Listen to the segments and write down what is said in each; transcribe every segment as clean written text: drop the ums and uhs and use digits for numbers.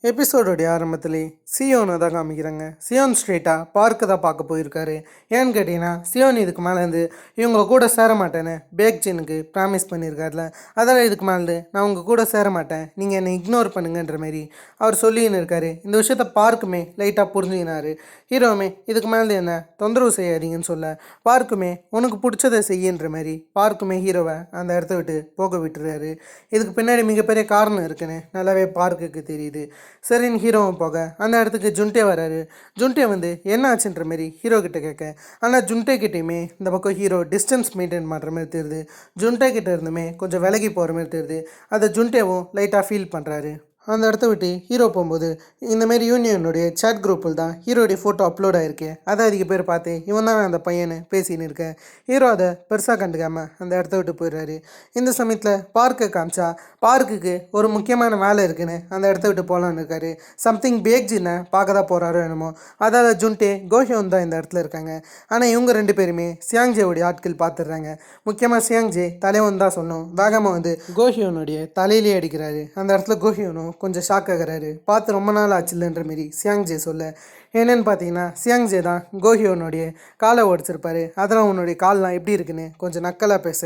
எபிசோடோடைய ஆரம்பத்திலே சியோனை தான் காமிக்கிறாங்க. சியோன் ஸ்ட்ரெயிட்டாக பார்க்கு தான் பார்க்க போயிருக்காரு. ஏன்னு கேட்டிங்கன்னா சியோன் இதுக்கு மேலேருந்து இவங்க கூட சேர மாட்டேன்னு பேக்ஜினுக்கு ப்ராமிஸ் பண்ணியிருக்காருல. அதெல்லாம் இதுக்கு மேலேருந்து நான் உங்கள் கூட சேர மாட்டேன், நீங்கள் என்னை இக்னோர் பண்ணுங்கன்ற மாரி அவர் சொல்லின்னு இருக்காரு. இந்த விஷயத்த பார்க்குமே லைட்டாக புரிஞ்சுக்கினாரு. ஹீரோவுமே இதுக்கு மேலேருந்து என்ன தொந்தரவு செய்யாதீங்கன்னு சொல்ல, பார்க்குமே உனக்கு பிடிச்சதை செய்யன்ற மாதிரி பார்க்குமே ஹீரோவை அந்த இடத்த விட்டு போக விட்டுறாரு. இதுக்கு பின்னாடி மிகப்பெரிய காரணம் இருக்குன்னு நல்லாவே பார்க்குக்கு தெரியுது. சரின்னு ஹீரோவும் போக அந்த இடத்துக்கு ஜுன்டே வராரு. ஜுன்டே வந்து என்ன ஆச்சுன்ற மாரி ஹீரோ கிட்ட கேட்க, ஆனால் ஜுன்டே கிட்டேயுமே இந்த பக்கம் ஹீரோ டிஸ்டன்ஸ் மெயின்டைன் பண்ணுற மாதிரி தெரியுது. ஜுன்டே கிட்ட இருந்துமே கொஞ்சம் விலகி போகிற மாதிரி தெரியுது. அதை ஜுன்டேவும் லைட்டாக ஃபீல் பண்ணுறாரு. அந்த இடத்த விட்டு ஹீரோ போகும்போது இந்தமாரி யூனியனுடைய சேட் குரூப்பில் தான் ஹீரோடைய ஃபோட்டோ அப்லோட் ஆகிருக்கு. அதை அதிக பேர் பார்த்து இவன் தான் அந்த பையனை பேசின்னு இருக்கேன். ஹீரோ அதை பெருசாக கண்டுக்காமல் அந்த இடத்த விட்டு போயிடுறாரு. இந்த சமயத்தில் பார்க்கை காமிச்சா பார்க்குக்கு ஒரு முக்கியமான வேலை இருக்குன்னு அந்த இடத்த விட்டு போகலான்னு இருக்காரு. சம்திங் பேக்ஜினை பார்க்க தான் போகிறாரோ என்னமோ. அதாவது ஜுன்டே கோஹியோன் தான் இந்த இடத்துல இருக்காங்க. ஆனால் இவங்க ரெண்டு பேருமே சியாங்ஜேவுடைய ஆட்கள் பார்த்துடுறாங்க. முக்கியமாக சியாங்ஜே தலைவன் தான் சொன்னோம். வேகமாக வந்து கோஹியோனுடைய தலையிலே அடிக்கிறாரு. அந்த இடத்துல கோஹியோனும் கொஞ்சம் ஷாக் ஆகிறாரு. பார்த்து ரொம்ப நாள் ஆச்சுல்லன்ற மாரி சியாங்ஜே சொல்ல, என்னென்னு பார்த்தீங்கன்னா சியாங்ஜே தான் கோஹியோனுடைய காலை உடச்சிருப்பாரு. அதெல்லாம் உன்னுடைய கால்லாம் எப்படி இருக்குன்னு கொஞ்சம் நக்கலாக பேச,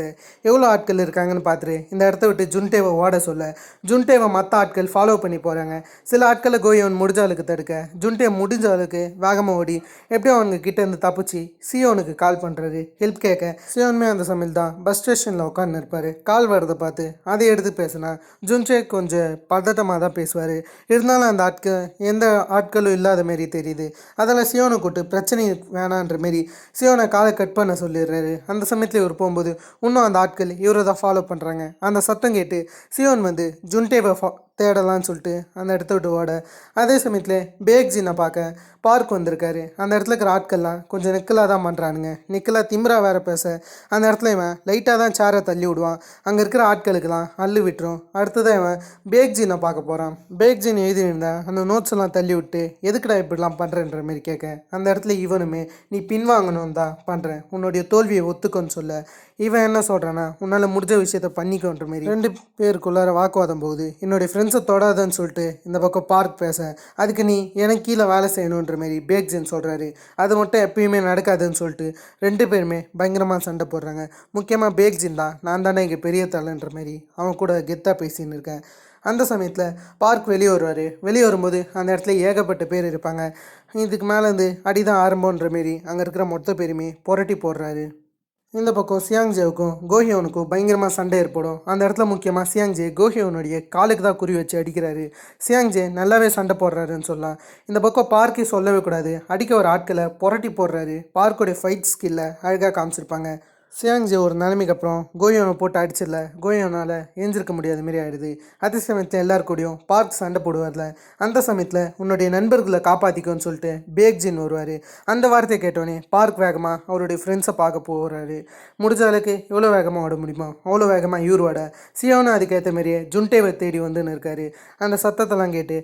எவ்வளோ ஆட்கள் இருக்காங்கன்னு பார்த்துட்டு இந்த இடத்த விட்டு ஜுன்டேவை ஓட சொல்ல, ஜுன்டேவை மற்ற ஆட்கள் ஃபாலோ பண்ணி போகிறாங்க. சில ஆட்களை கோஹியோன் முடிஞ்ச அளவுக்கு தடுக்க, ஜுன்டே முடிஞ்ச அளவுக்கு வேகமாக ஓடி எப்படியும் அவங்க கிட்டே இருந்து தப்பிச்சு சியோனுக்கு கால் பண்ணுறாரு ஹெல்ப் கேட்க. சியோனுமே அந்த சமையல் தான் பஸ் ஸ்டேஷனில் உட்காந்து இருப்பார். கால் வரதை பார்த்து அதை எடுத்து பேசினா ஜுன்டே கொஞ்சம் பதட்டமாக தான் பேசுவார். இருந்தாலும் அந்த எந்த ஆட்களும் இல்லாத மாரி தெரியுது. அதெல்லாம் சியோனை கூட்டு பிரச்சனை வேணான்ற மாரி சியோனை காலை கட் பண்ண சொல்லிடுறாரு. அந்த சமயத்தில் இவர் போகும்போது இன்னும் அந்த ஆட்கள் இவரை தான் ஃபாலோ பண்ணுறாங்க. அந்த சத்தம் கேட்டு சியோன் வந்து ஜுன்டேவை தேடலான்னு சொல்லிட்டு அந்த இடத்த விட்டு ஓட, அதே சமயத்தில் பேக்ஜினை பார்க்க பார்க் வந்திருக்காரு. அந்த இடத்துல இருக்கிற ஆட்கள்லாம் கொஞ்சம் நிக்கலாக தான் பண்ணுறானுங்க. நிக்கலாக திம்ரா வேறு பேச அந்த இடத்துல இவன் லைட்டாக தான் சேரை தள்ளி விடுவான். அங்கே இருக்கிற ஆட்களுக்கெல்லாம் அள்ளு விட்டுரும். அடுத்ததான் இவன் பேக்ஜினை பார்க்க போகிறான். பேக்ஜின் எழுதியிருந்தா அந்த நோட்ஸ் எல்லாம் தள்ளி விட்டு எதுக்குடா இப்படிலாம் பண்ணுறேன்ற மாரி கேட்க, அந்த இடத்துல இவனுமே நீ பின்வாங்கணும் தான் பண்ணுறேன், உன்னுடைய தோல்வியை ஒத்துக்கோன்னு சொல்ல, இவன் என்ன சொல்கிறான்னா உன்னால் முடிஞ்ச விஷயத்த பண்ணிக்கோன்ற மாரி ரெண்டு பேருக்குள்ளார வாக்குவாதம் போகுது. என்னுடைய ஃப்ரெண்ட்ஸை தொடாதன்னு சொல்லிட்டு இந்த பக்கம் பார்க் பேச, அதுக்கு நீ எனக்கு கீழே வேலை செய்யணுன்ற மாரி பேக்ஜின் சொல்கிறாரு. அது மட்டும் எப்பயுமே நடக்காதுன்னு சொல்லிட்டு ரெண்டு பேருமே பயங்கரமாக சண்டை போடுறாங்க. முக்கியமாக பேக்ஜின் தான் நான் தானே இங்கே பெரிய தலைன்ற மாரி அவன் கூட கெத்தாக பேசின்னு இருக்கேன். அந்த சமயத்தில் பார்க் வெளியே வருவார். வெளியே வரும்போது அந்த இடத்துல ஏகப்பட்ட பேர் இருப்பாங்க. இதுக்கு மேலே வந்து அடிதான் ஆரம்பன்ற மாரி அங்கே இருக்கிற மொத்த பேருமே புரட்டி போடுறாரு. இந்த பக்கம் சியாங்ஜேவுக்கும் கோஹியோனுக்கும் பயங்கரமாக சண்டை ஏற்படும். அந்த இடத்துல முக்கியமாக சியாங்ஜே கோஹியோனுடைய காலுக்கு தான் குறி வச்சு அடிக்கிறாரு. சியாங்ஜே நல்லாவே சண்டை போடுறாருன்னு சொல்லலாம். இந்த பக்கம் பார்க்கே சொல்லவே கூடாது, அடிக்க ஒரு ஆட்களை புரட்டி போடுறாரு. பார்க்கோடைய ஃபைட் ஸ்கில்லை அழகாக காமிச்சிருப்பாங்க. சியாங்ஜே ஒரு நிலைமைக்கு அப்புறம் கோஹியோனை போட்டு அடிச்சிடல, கோஹியோனால் எஞ்சிருக்க முடியாத மாரி ஆகிடுது. அதே சமயத்தில் எல்லாருக்கூடையும் பார்க் சண்டை போடுவார்ல. அந்த சமயத்தில் உன்னுடைய நண்பர்களை காப்பாற்றிக்கோன்னு சொல்லிட்டு பேக்ஜின் வருவார். அந்த வார்த்தையை கேட்டோன்னே பார்க் வேகமாக அவருடைய ஃப்ரெண்ட்ஸை பார்க்க போகிறாரு. முடிஞ்ச அளவுக்கு எவ்வளோ வேகமாக ஓட முடியுமோ அவ்வளோ வேகமாக இவர் ஓட, சியோனும் அதுக்கேற்ற மாரியே ஜுன்டேவை தேடி வந்துன்னு இருக்காரு. அந்த சத்தத்தெல்லாம் கேட்டு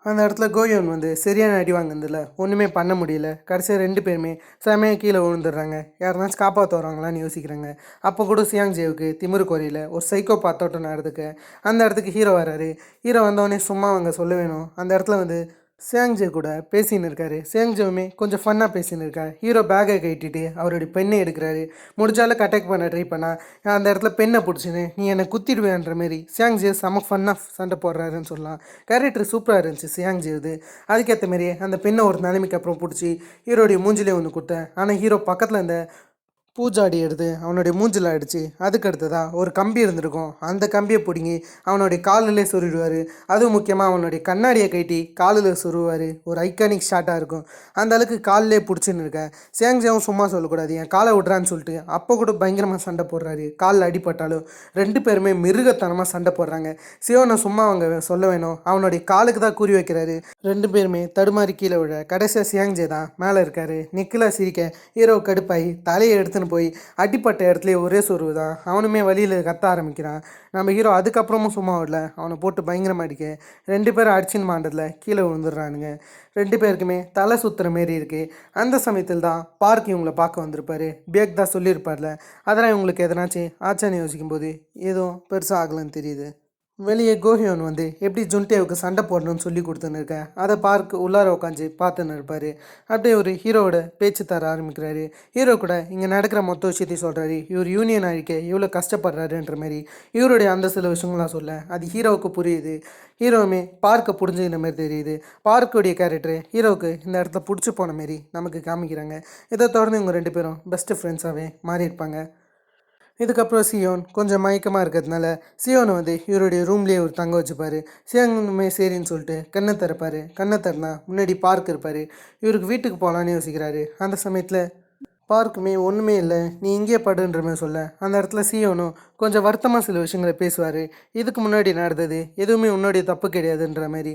அந்த இடத்துல கோஹியோன் வந்து சரியான அடி வாங்கினதில்ல, ஒன்றுமே பண்ண முடியல. கடைசியாக ரெண்டு பேருமே செமையாக கீழே விழுந்துடுறாங்க. யாருனாச்சும் காப்பாற்ற வராங்களான்னு யோசிக்கிறாங்க. அப்போ கூட சியாங்ஜேவுக்கு திமிரு குறையில ஒரு சைக்கோ பாத்தோட்டம் நடந்துக்க அந்த இடத்துக்கு ஹீரோ வராரு. ஹீரோ வந்தவொடனே சும்மா அவங்க சொல்ல வேணும். அந்த இடத்துல வந்து சியாங்ஜே கூட பேசின்னு இருக்காரு. சியாங்ஜேவுமே கொஞ்சம் ஃபன்னாக பேசின்னு இருக்காரு. ஹீரோ பேக்கை கட்டிட்டு அவருடைய பெண்ணை எடுக்கிறாரு. முடிஞ்சாலும் அட்டாக் பண்ண ட்ரை பண்ணால் அந்த இடத்துல பெண்ணை பிடிச்சின்னு நீ என்னை குத்திடுவேன்ற மாரி சியாங்ஜே செம ஃபன்னாக சண்டை போடுறாருன்னு சொல்லலாம். கேரக்டர் சூப்பராக இருந்துச்சு சியாங்ஜேவுது. அதுக்கேற்ற மாரியே அந்த பெண்ணை ஒரு நிலைமைக்கு அப்புறம் பிடிச்சி ஹீரோடைய மூஞ்சிலே ஒன்று கொடுத்தேன். ஆனால் ஹீரோ பக்கத்தில் இந்த பூஜாடி எடுத்து அவனுடைய மூஞ்சில் அடித்து அதுக்கு அடுத்ததாக ஒரு கம்பி இருந்திருக்கும். அந்த கம்பியை பிடுங்கி அவனுடைய காலிலே சொருடுவார். அதுவும் முக்கியமாக அவனுடைய கண்ணாடியை கட்டி காலில் சொருவார். ஒரு ஐக்கானிக் ஷாட்டாக இருக்கும். அந்த அளவுக்கு காலிலே பிடிச்சின்னு இருக்கேன். சியாங்ஜேவும் சும்மா சொல்லக்கூடாது, என் காலை விட்றான்னு சொல்லிட்டு அப்போ கூட பயங்கரமாக சண்டை போடுறாரு. காலில் அடிப்பட்டாலும் ரெண்டு பேருமே மிருகத்தனமாக சண்டை போடுறாங்க. சியோனை சும்மா அவங்க சொல்ல வேணும், அவனுடைய காலுக்கு தான் குறி வைக்கிறாரு. ரெண்டு பேருமே தடுமாறி கீழே விழ கடைசியாக சியாங்ஜே தான் மேலே இருக்காரு. நிக்கலா சிரிக்க ஹீரோ கடுப்பாகி தலையை எடுத்துன்னு போய் அடிப்பட்ட இடத்துலேயே ஒரே சொருவு தான். அவனுமே வழியில் கத்த ஆரம்பிக்கிறான். நம்ம ஹீரோ அதுக்கப்புறமும் சும்மா விடல, அவனை போட்டு பயங்கரமாக அடிக்க ரெண்டு பேரும் அடிச்சின்னு மாண்டதில் கீழே விழுந்துடுறானுங்க. ரெண்டு பேருக்குமே தலை சுற்றுற மாரி இருக்குது. அந்த சமயத்தில் தான் பார்க் இவங்களை பார்க்க வந்திருப்பார். பேக் தான் சொல்லியிருப்பார்ல. அதெல்லாம் இவங்களுக்கு எதனாச்சும் ஆச்சான்னு யோசிக்கும்போது ஏதோ பெருசாக ஆகலைன்னு தெரியுது. வெளியே கோஹியோன் வந்து எப்படி ஜுன்டேவுக்கு சண்டை போடணும்னு சொல்லி கொடுத்துன்னு இருக்கேன் அதை பார்க்க உள்ளார உட்காந்து பார்த்துன்னு இருப்பார். அப்படியே ஒரு ஹீரோவோட பேச்சு தர ஆரம்பிக்கிறாரு. ஹீரோ கூட இங்கே நடக்கிற மொத்த விஷயத்தையும் சொல்கிறாரு. இவர் யூனியன் அழிக்க எவ்வளோ கஷ்டப்படுறாருன்ற மாதிரி இவருடைய அந்த சில விஷயங்கள்லாம் சொல்ல அது ஹீரோவுக்கு புரியுது. ஹீரோவுமே பார்க்க புரிஞ்சுக்கிற மாதிரி தெரியுது. பார்க்குடைய கேரக்டரு ஹீரோவுக்கு இந்த இடத்துல பிடிச்சி போன மாரி நமக்கு காமிக்கிறாங்க. இதை தொடர்ந்து இவங்க 2 பேரும் பெஸ்ட்டு ஃப்ரெண்ட்ஸாகவே மாறி இருப்பாங்க. இதுக்கப்புறம் சியோன் கொஞ்சம் மயக்கமாக இருக்கிறதுனால சியோனை வந்து இவருடைய ரூம்லேயே ஒரு தங்க வச்சுப்பார். சியோனுமே சரின்னு சொல்லிட்டு கண்ணை திறப்பார். கண்ணை திறனா முன்னாடி பார்க் இருப்பார். இவருக்கு வீட்டுக்கு போகலான்னு யோசிக்கிறாரு. அந்த சமயத்தில் பார்க்குமே ஒன்றுமே இல்லை, நீ இங்கே படுன்ற மாதிரி சொல்ல அந்த இடத்துல சியோனும் கொஞ்சம் வருத்தமாக சில விஷயங்களை பேசுவார். இதுக்கு முன்னாடி நடந்தது எதுவுமே உன்னுடைய தப்பு கிடையாதுன்ற மாதிரி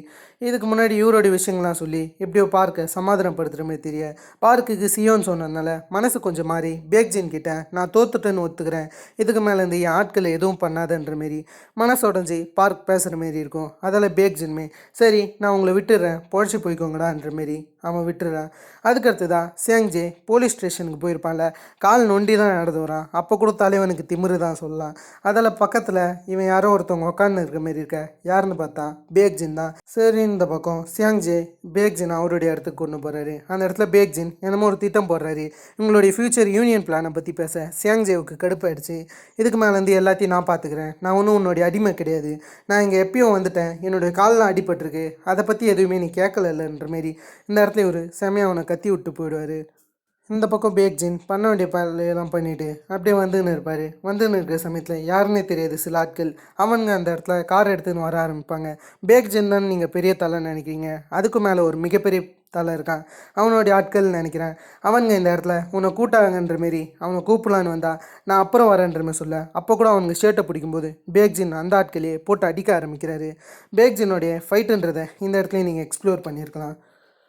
இதுக்கு முன்னாடி இவருடைய விஷயங்கள்லாம் சொல்லி எப்படியோ பார்க்க சமாதானப்படுத்துகிற மாதிரி தெரிய பார்க்குக்கு சியோன் சொன்னதுனால மனசு கொஞ்சம் மாறி பேக்ஜின் கிட்ட நான் தோத்துட்டேன்னு ஒத்துக்கிறேன், இதுக்கு மேலேருந்து என் ஆட்களை எதுவும் பண்ணாதன்ற மாரி மனசு உடஞ்சி பார்க் பேசுகிற மாரி இருக்கும். அதில் பேக்ஜின்மே சரி நான் உங்களை விட்டுடுறேன் பொழைச்சி போய்க்கோங்கடான்ற மாரி அவன் விட்டுறான். அதுக்கடுத்து தான் சேங்ஜே போலீஸ் ஸ்டேஷனுக்கு போயிருப்பான்ல, கால் நொண்டி தான் நடந்து வரான். அப்போ கூட தலைவனுக்கு திமிரு தான் சொல்லலாம். அதில் பக்கத்தில் இவன் யாரோ ஒருத்தவங்க உட்காந்து இருக்க மாரி இருக்க, யாருன்னு பார்த்தா பேக்ஜின் தான். சரி இந்த பக்கம் சியாங்ஜே பேக்ஜின் அவருடைய இடத்துக்கு கொண்டு போகிறாரு. அந்த இடத்துல பேக்ஜின் என்னமோ ஒரு திட்டம் போடுறாரு. இவங்களுடைய ஃப்யூச்சர் யூனியன் பிளானை பற்றி பேச சியாங்ஜேவுக்கு கடுப்பாயிடுச்சு. இதுக்கு மேலேருந்து எல்லாத்தையும் நான் பார்த்துக்கிறேன், நான் ஒன்றும் உன்னுடைய அடிமை கிடையாது, நான் இங்கே எப்பயும் வந்துட்டேன், என்னுடைய காலெலாம் அடிபட்டிருக்கு, அதை பற்றி எதுவுமே நீ கேட்கலன்ற மாரி இந்த இடத்துல ஒரு செமையாக அவனை கத்தி விட்டு போயிடுவார். இந்த பக்கம் பேக்ஜின் பண்ண வேண்டிய வேலையெல்லாம் பண்ணிவிட்டு அப்படியே வந்துன்னு இருப்பார். வந்துன்னு இருக்கிற சமயத்தில் யாருன்னே தெரியாது சில ஆட்கள் அவனுங்க அந்த இடத்துல கார் எடுத்துன்னு வர ஆரம்பிப்பாங்க. பேக்ஜின் தான் நீங்கள் பெரிய தலைன்னு நினைக்கிறீங்க, அதுக்கு மேலே ஒரு மிகப்பெரிய தலை இருக்கான், அவனுடைய ஆட்கள் நினைக்கிறேன். அவனுங்க இந்த இடத்துல உன்னை கூட்டாங்கன்ற மாரி அவனை கூப்பிடலான்னு வந்தா நான் அப்புறம் வரேன்ற மாதிரி சொல்ல அப்போ கூட அவனுங்க ஷர்ட்டை பிடிக்கும்போது பேக்ஜின் அந்த ஆட்களையே போட்டு அடிக்க ஆரம்பிக்கிறாரு. பேக்ஜினுடைய ஃபைட்டுன்றதை இந்த இடத்துல நீங்கள் எக்ஸ்ப்ளோர் பண்ணியிருக்கலாம்.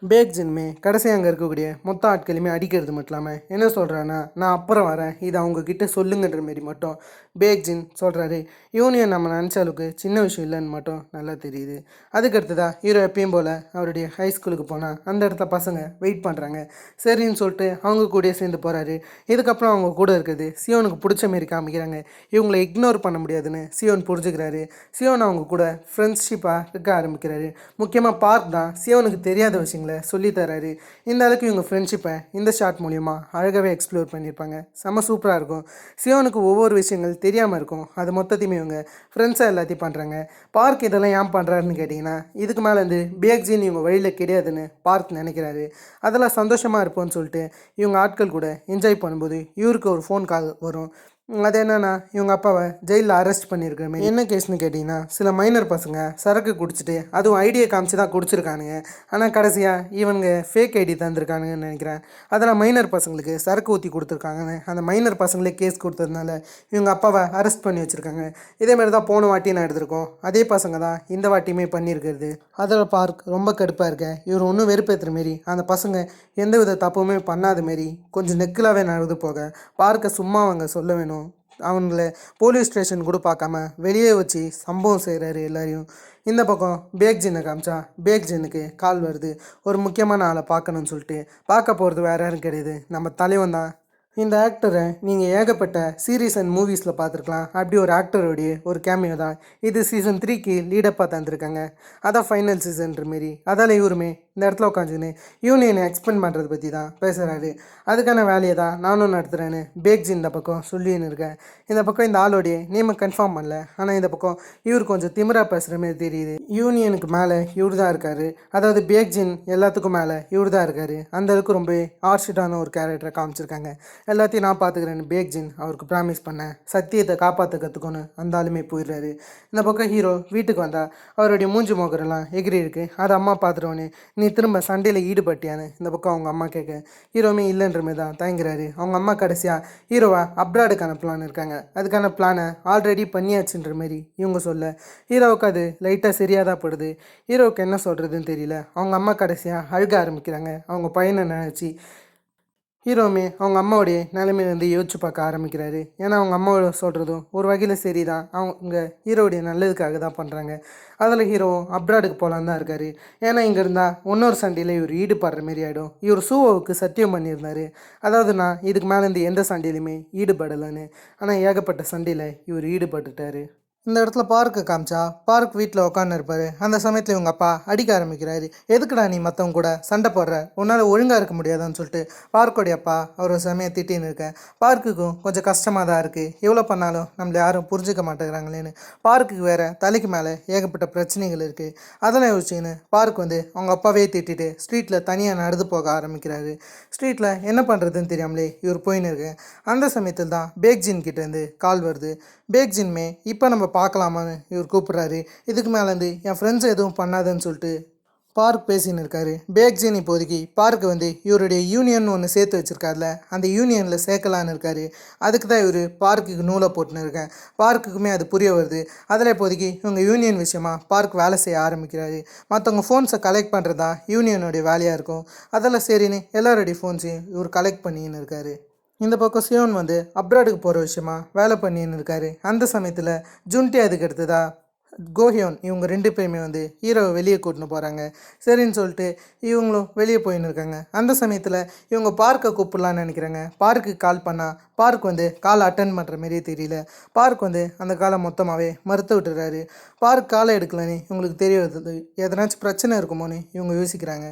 பேக்ஜின்மே கடைசி அங்கே இருக்கக்கூடிய மொத்த ஆட்களையுமே அடிக்கிறது மட்டும் இல்லாமல் என்ன சொல்கிறான்னா நான் அப்புறம் வரேன், இது அவங்கக்கிட்ட சொல்லுங்கன்ற மாரி மட்டும் பேக்ஜின் சொல்கிறாரு. யூனியன் நம்ம நினச்ச அளவுக்கு சின்ன விஷயம் இல்லைன்னு மட்டும் நல்லா தெரியுது. அதுக்கடுத்ததாக ஹீரோ எப்பயும் போல் அவருடைய ஹை ஸ்கூலுக்கு போனால் அந்த இடத்துல பசங்க வெயிட் பண்ணுறாங்க. சரின்னு சொல்லிட்டு அவங்க கூட சேர்ந்து போகிறாரு. இதுக்கப்புறம் அவங்க கூட இருக்குது சியோனுக்கு பிடிச்ச மாரி காமிக்கிறாங்க. இவங்களை இக்னோர் பண்ண முடியாதுன்னு சியோன் புரிஞ்சுக்கிறாரு. சியோன் அவங்க கூட ஃப்ரெண்ட்ஷிப்பாக இருக்க ஆரம்பிக்கிறாரு. முக்கியமாக பார்க் தான் சியோனுக்கு தெரியாத விஷயங்களை சொல்லித்தராரு. இந்த அளவுக்கு இவங்க ஃப்ரெண்ட்ஷிப்பை இந்த ஷார்ட் மூலிமா அழகாகவே எக்ஸ்ப்ளோர் பண்ணியிருப்பாங்க. செம்ம சூப்பராக இருக்கும். சியோனுக்கு ஒவ்வொரு விஷயங்கள் தெரியாமல் இருக்கும், அது மொத்தத்தையுமே இவங்க ஃப்ரெண்ட்ஸாக எல்லாத்தையும் பண்ணுறாங்க. பார்க் இதெல்லாம் ஏன் பண்ணுறாருன்னு கேட்டிங்கன்னா இதுக்கு மேலே வந்து பேக்ஜின் இவங்க வழியில் கிடையாதுன்னு பார்க் நினைக்கிறாரு. அதெல்லாம் சந்தோஷமாக இருப்போம்னு சொல்லிட்டு இவங்க ஆட்கள் கூட என்ஜாய் பண்ணும்போது இவருக்கு ஒரு ஃபோன் கால் வரும். அது என்னென்னா இவங்க அப்பாவை ஜெயிலில் அரெஸ்ட் பண்ணியிருக்கிற மாதிரி. என்ன கேஸ்னு கேட்டிங்கன்னா சில மைனர் பசங்க சரக்கு குடிச்சிட்டு அதுவும் ஐடியை காமிச்சு தான் குடிச்சிருக்கானுங்க, ஆனால் கடைசியாக இவனுங்க ஃபேக் ஐடி தந்திருக்கானுங்கன்னு நினைக்கிறேன். அதெல்லாம் மைனர் பசங்களுக்கு சரக்கு ஊற்றி கொடுத்துருக்காங்கன்னு அந்த மைனர் பசங்களே கேஸ் கொடுத்ததுனால இவங்க அப்பாவை அரெஸ்ட் பண்ணி வச்சுருக்காங்க. இதேமாதிரி தான் போன வாட்டி நான் எடுத்திருக்கோம், அதே பசங்க தான் இந்த வாட்டியுமே பண்ணியிருக்கிறது. அதில் பார்க் ரொம்ப கடுப்பாக இருக்க, இவர் ஒன்றும் வெறுப்பேற்றுற மாரி அந்த பசங்க எந்த வித தப்புமே பண்ணாத மாரி கொஞ்சம் நெக்கிலாகவே நடந்து போக பார்க்க சும்மா அவங்க சொல்ல வேணும். அவங்கள போலீஸ் ஸ்டேஷன் கூட பார்க்காம வெளியே வச்சு சம்பவம் செய்கிறாரு எல்லாரையும். இந்த பக்கம் பேக்ஜினை காமிச்சா பேக்ஜினுக்கு கால் வருது, ஒரு முக்கியமான ஆளை பார்க்கணும்னு சொல்லிட்டு. பார்க்க போகிறது வேறு யாரும் கிடையாது, நம்ம தலைவன் தான். இந்த ஆக்டரை நீங்கள் ஏகப்பட்ட சீரீஸ் அண்ட் மூவிஸில் பார்த்துருக்கலாம். அப்படி ஒரு ஆக்டருடைய ஒரு கேமியோ தான் இது. சீசன் 3க்கு லீடப்பாக தந்துருக்காங்க, அதான் ஃபைனல் சீசன்ற மாரி. அதால் இவருமே இந்த இடத்துல உட்காந்துன்னு யூனியனை எக்ஸ்பெண்ட் பண்ணுறதை பற்றி தான் பேசுகிறாரு. அதுக்கான வேலையை தான் நானும் நடத்துகிறேன்னு பேக்ஜின் இந்த பக்கம் சொல்லின்னு இருக்கேன். இந்த பக்கம் இந்த ஆளோடைய நேமை கன்ஃபார்ம் பண்ணல, ஆனால் இந்த பக்கம் இவர் கொஞ்சம் திமிரா பேசுகிற மாதிரி தெரியுது. யூனியனுக்கு மேலே இவர் தான் இருக்கார், அதாவது பேக்ஜின் எல்லாத்துக்கும் மேலே இவர் தான் இருக்கார். அந்தளவுக்கு ரொம்ப ஆர்ஷிட்டான ஒரு கேரக்டரை காமிச்சிருக்காங்க. எல்லாத்தையும் நான் பார்த்துக்கிறேன்னு பேக்ஜின் அவருக்கு ப்ராமிஸ் பண்ணேன். சத்தியத்தை காப்பாற்ற கற்றுக்கொன்னு அந்த ஆளுமே போயிடுறாரு. இந்த பக்கம் ஹீரோ வீட்டுக்கு வந்தால் அவருடைய மூஞ்சி மோகரெல்லாம் எகிரி இருக்கு. அதை அம்மா பார்த்துட்டோன்னே நீ திரும்ப சண்டையில் ஈடுபட்டியான்னு இந்த பக்கம் அவங்க அம்மா கேட்க ஹீரோமே இல்லைன்ற மாதிரி தான் தயங்குறாரு. அவங்க அம்மா கடைசியாக ஹீரோவை அப்ராடுக்கு அனுப்பலான்னு இருக்காங்க. அதுக்கான பிளானை ஆல்ரெடி பண்ணியாச்சுன்ற மாதிரி இவங்க சொல்ல ஹீரோவுக்கு அது லைட்டாக சரியாக தான் படுது. ஹீரோவுக்கு என்ன சொல்கிறதுன்னு தெரியல. அவங்க அம்மா கடைசியாக அழுக ஆரம்பிக்கிறாங்க அவங்க பையனை நினச்சி. ஹீரோமே அவங்க அம்மாவுடைய நிலைமையை வந்து யோசிச்சு பார்க்க ஆரம்பிக்கிறாரு. ஏன்னா அவங்க அம்மாவோட சொல்கிறதும் ஒரு வகையில் சரி தான், அவங்க ஹீரோவுடைய நல்லதுக்காக தான் பண்ணுறாங்க. அதில் ஹீரோ அப்ராடுக்கு போகலான்னு தான் இருக்கார். ஏன்னா இங்கே இருந்தால் இன்னொரு சண்டையில் இவர் ஈடுபடுற மாரி ஆகிடும். இவர் சூவோவுக்கு சத்தியம் பண்ணியிருந்தார், அதாவது நான் இதுக்கு மேலே இருந்து எந்த சண்டையிலுமே ஈடுபடலைன்னு. ஆனால் ஏகப்பட்ட சண்டையில் இவர் ஈடுபட்டுட்டார். இந்த இடத்துல பார்க்கு காமிச்சா பார்க் வீட்டில் உட்காந்து இருப்பாரு. அந்த சமயத்தில் இவங்க அப்பா அடிக்க ஆரம்பிக்கிறாரு. எதுக்குடா நீ மற்றவங்க கூட சண்டை போடுற, உன்னால் ஒழுங்காக இருக்க முடியாதான்னு சொல்லிட்டு பார்க்கோடைய அப்பா அவர் ஒரு சமயம் திட்டின்னு இருக்க. பார்க்குக்கும் கொஞ்சம் கஷ்டமாக தான் இருக்குது, எவ்வளோ பண்ணாலும் நம்மளை யாரும் புரிஞ்சுக்க மாட்டேங்கிறாங்களேன்னு. பார்க்குக்கு வேற தலைக்கு மேலே ஏகப்பட்ட பிரச்சனைகள் இருக்குது. அதெல்லாம் யோசிச்சுன்னு பார்க் வந்து அவங்க அப்பாவே திட்டிட்டு ஸ்ட்ரீட்டில் தனியாக நடந்து போக ஆரம்பிக்கிறாரு. ஸ்ட்ரீட்டில் என்ன பண்ணுறதுன்னு தெரியாமலே இவர் போயின்னு இருக்கு. அந்த சமயத்தில் தான் பேக்ஜின் கிட்டேருந்து கால் வருது. பேக்ஜின்மே இப்போ நம்ம பார்க்கலாமான்னு இவர் கூப்பிட்றாரு. இதுக்கு மேலேருந்து என் ஃப்ரெண்ட்ஸ் எதுவும் பண்ணாதுன்னு சொல்லிட்டு பார்க் பேசின்னு இருக்காரு. பேக்ஜின் இப்போதைக்கு பார்க்கு வந்து இவருடைய யூனியன் ஒன்று சேர்த்து வச்சுருக்காருல, அந்த யூனியனில் சேர்க்கலான்னு இருக்காரு. அதுக்கு தான் இவர் பார்க்குக்கு நூலை போட்டுன்னு இருக்கேன். பார்க்குக்குமே அது புரிய வருது. அதில் இப்போதைக்கு இவங்க யூனியன் விஷயமா பார்க் வேலை செய்ய ஆரம்பிக்கிறாரு. மற்றவங்க ஃபோன்ஸை கலெக்ட் பண்ணுறது தான் யூனியனுடைய வேலையாக இருக்கும். அதெல்லாம் சரின்னு எல்லாருடைய ஃபோன்ஸையும் இவர் கலெக்ட் பண்ணின்னு இருக்காரு. இந்த பக்கம் சியோன் வந்து அப்ராடுக்கு போகிற விஷயமா வேலை பண்ணின்னு இருக்காரு. அந்த சமயத்தில் ஜுன்டி அதுக்கு எடுத்ததா கோஹியோன் இவங்க 2 பேருமே வந்து ஹீரோவை வெளியே கூட்டின்னு போகிறாங்க. சரின்னு சொல்லிட்டு இவங்களும் வெளியே போயின்னு இருக்காங்க. அந்த சமயத்தில் இவங்க பார்க்கை கூப்பிடலான்னு நினைக்கிறாங்க. பார்க்குக்கு கால் பண்ணால் பார்க் வந்து காலை அட்டன் பண்ணுற மாரியே தெரியல. பார்க் வந்து அந்த காலை மொத்தமாகவே மறுத்து விட்டுறாரு. பார்க் காலை எடுக்கலன்னு இவங்களுக்கு தெரிய வருது. எதனாச்சும் பிரச்சனை இருக்குமோன்னு இவங்க யோசிக்கிறாங்க.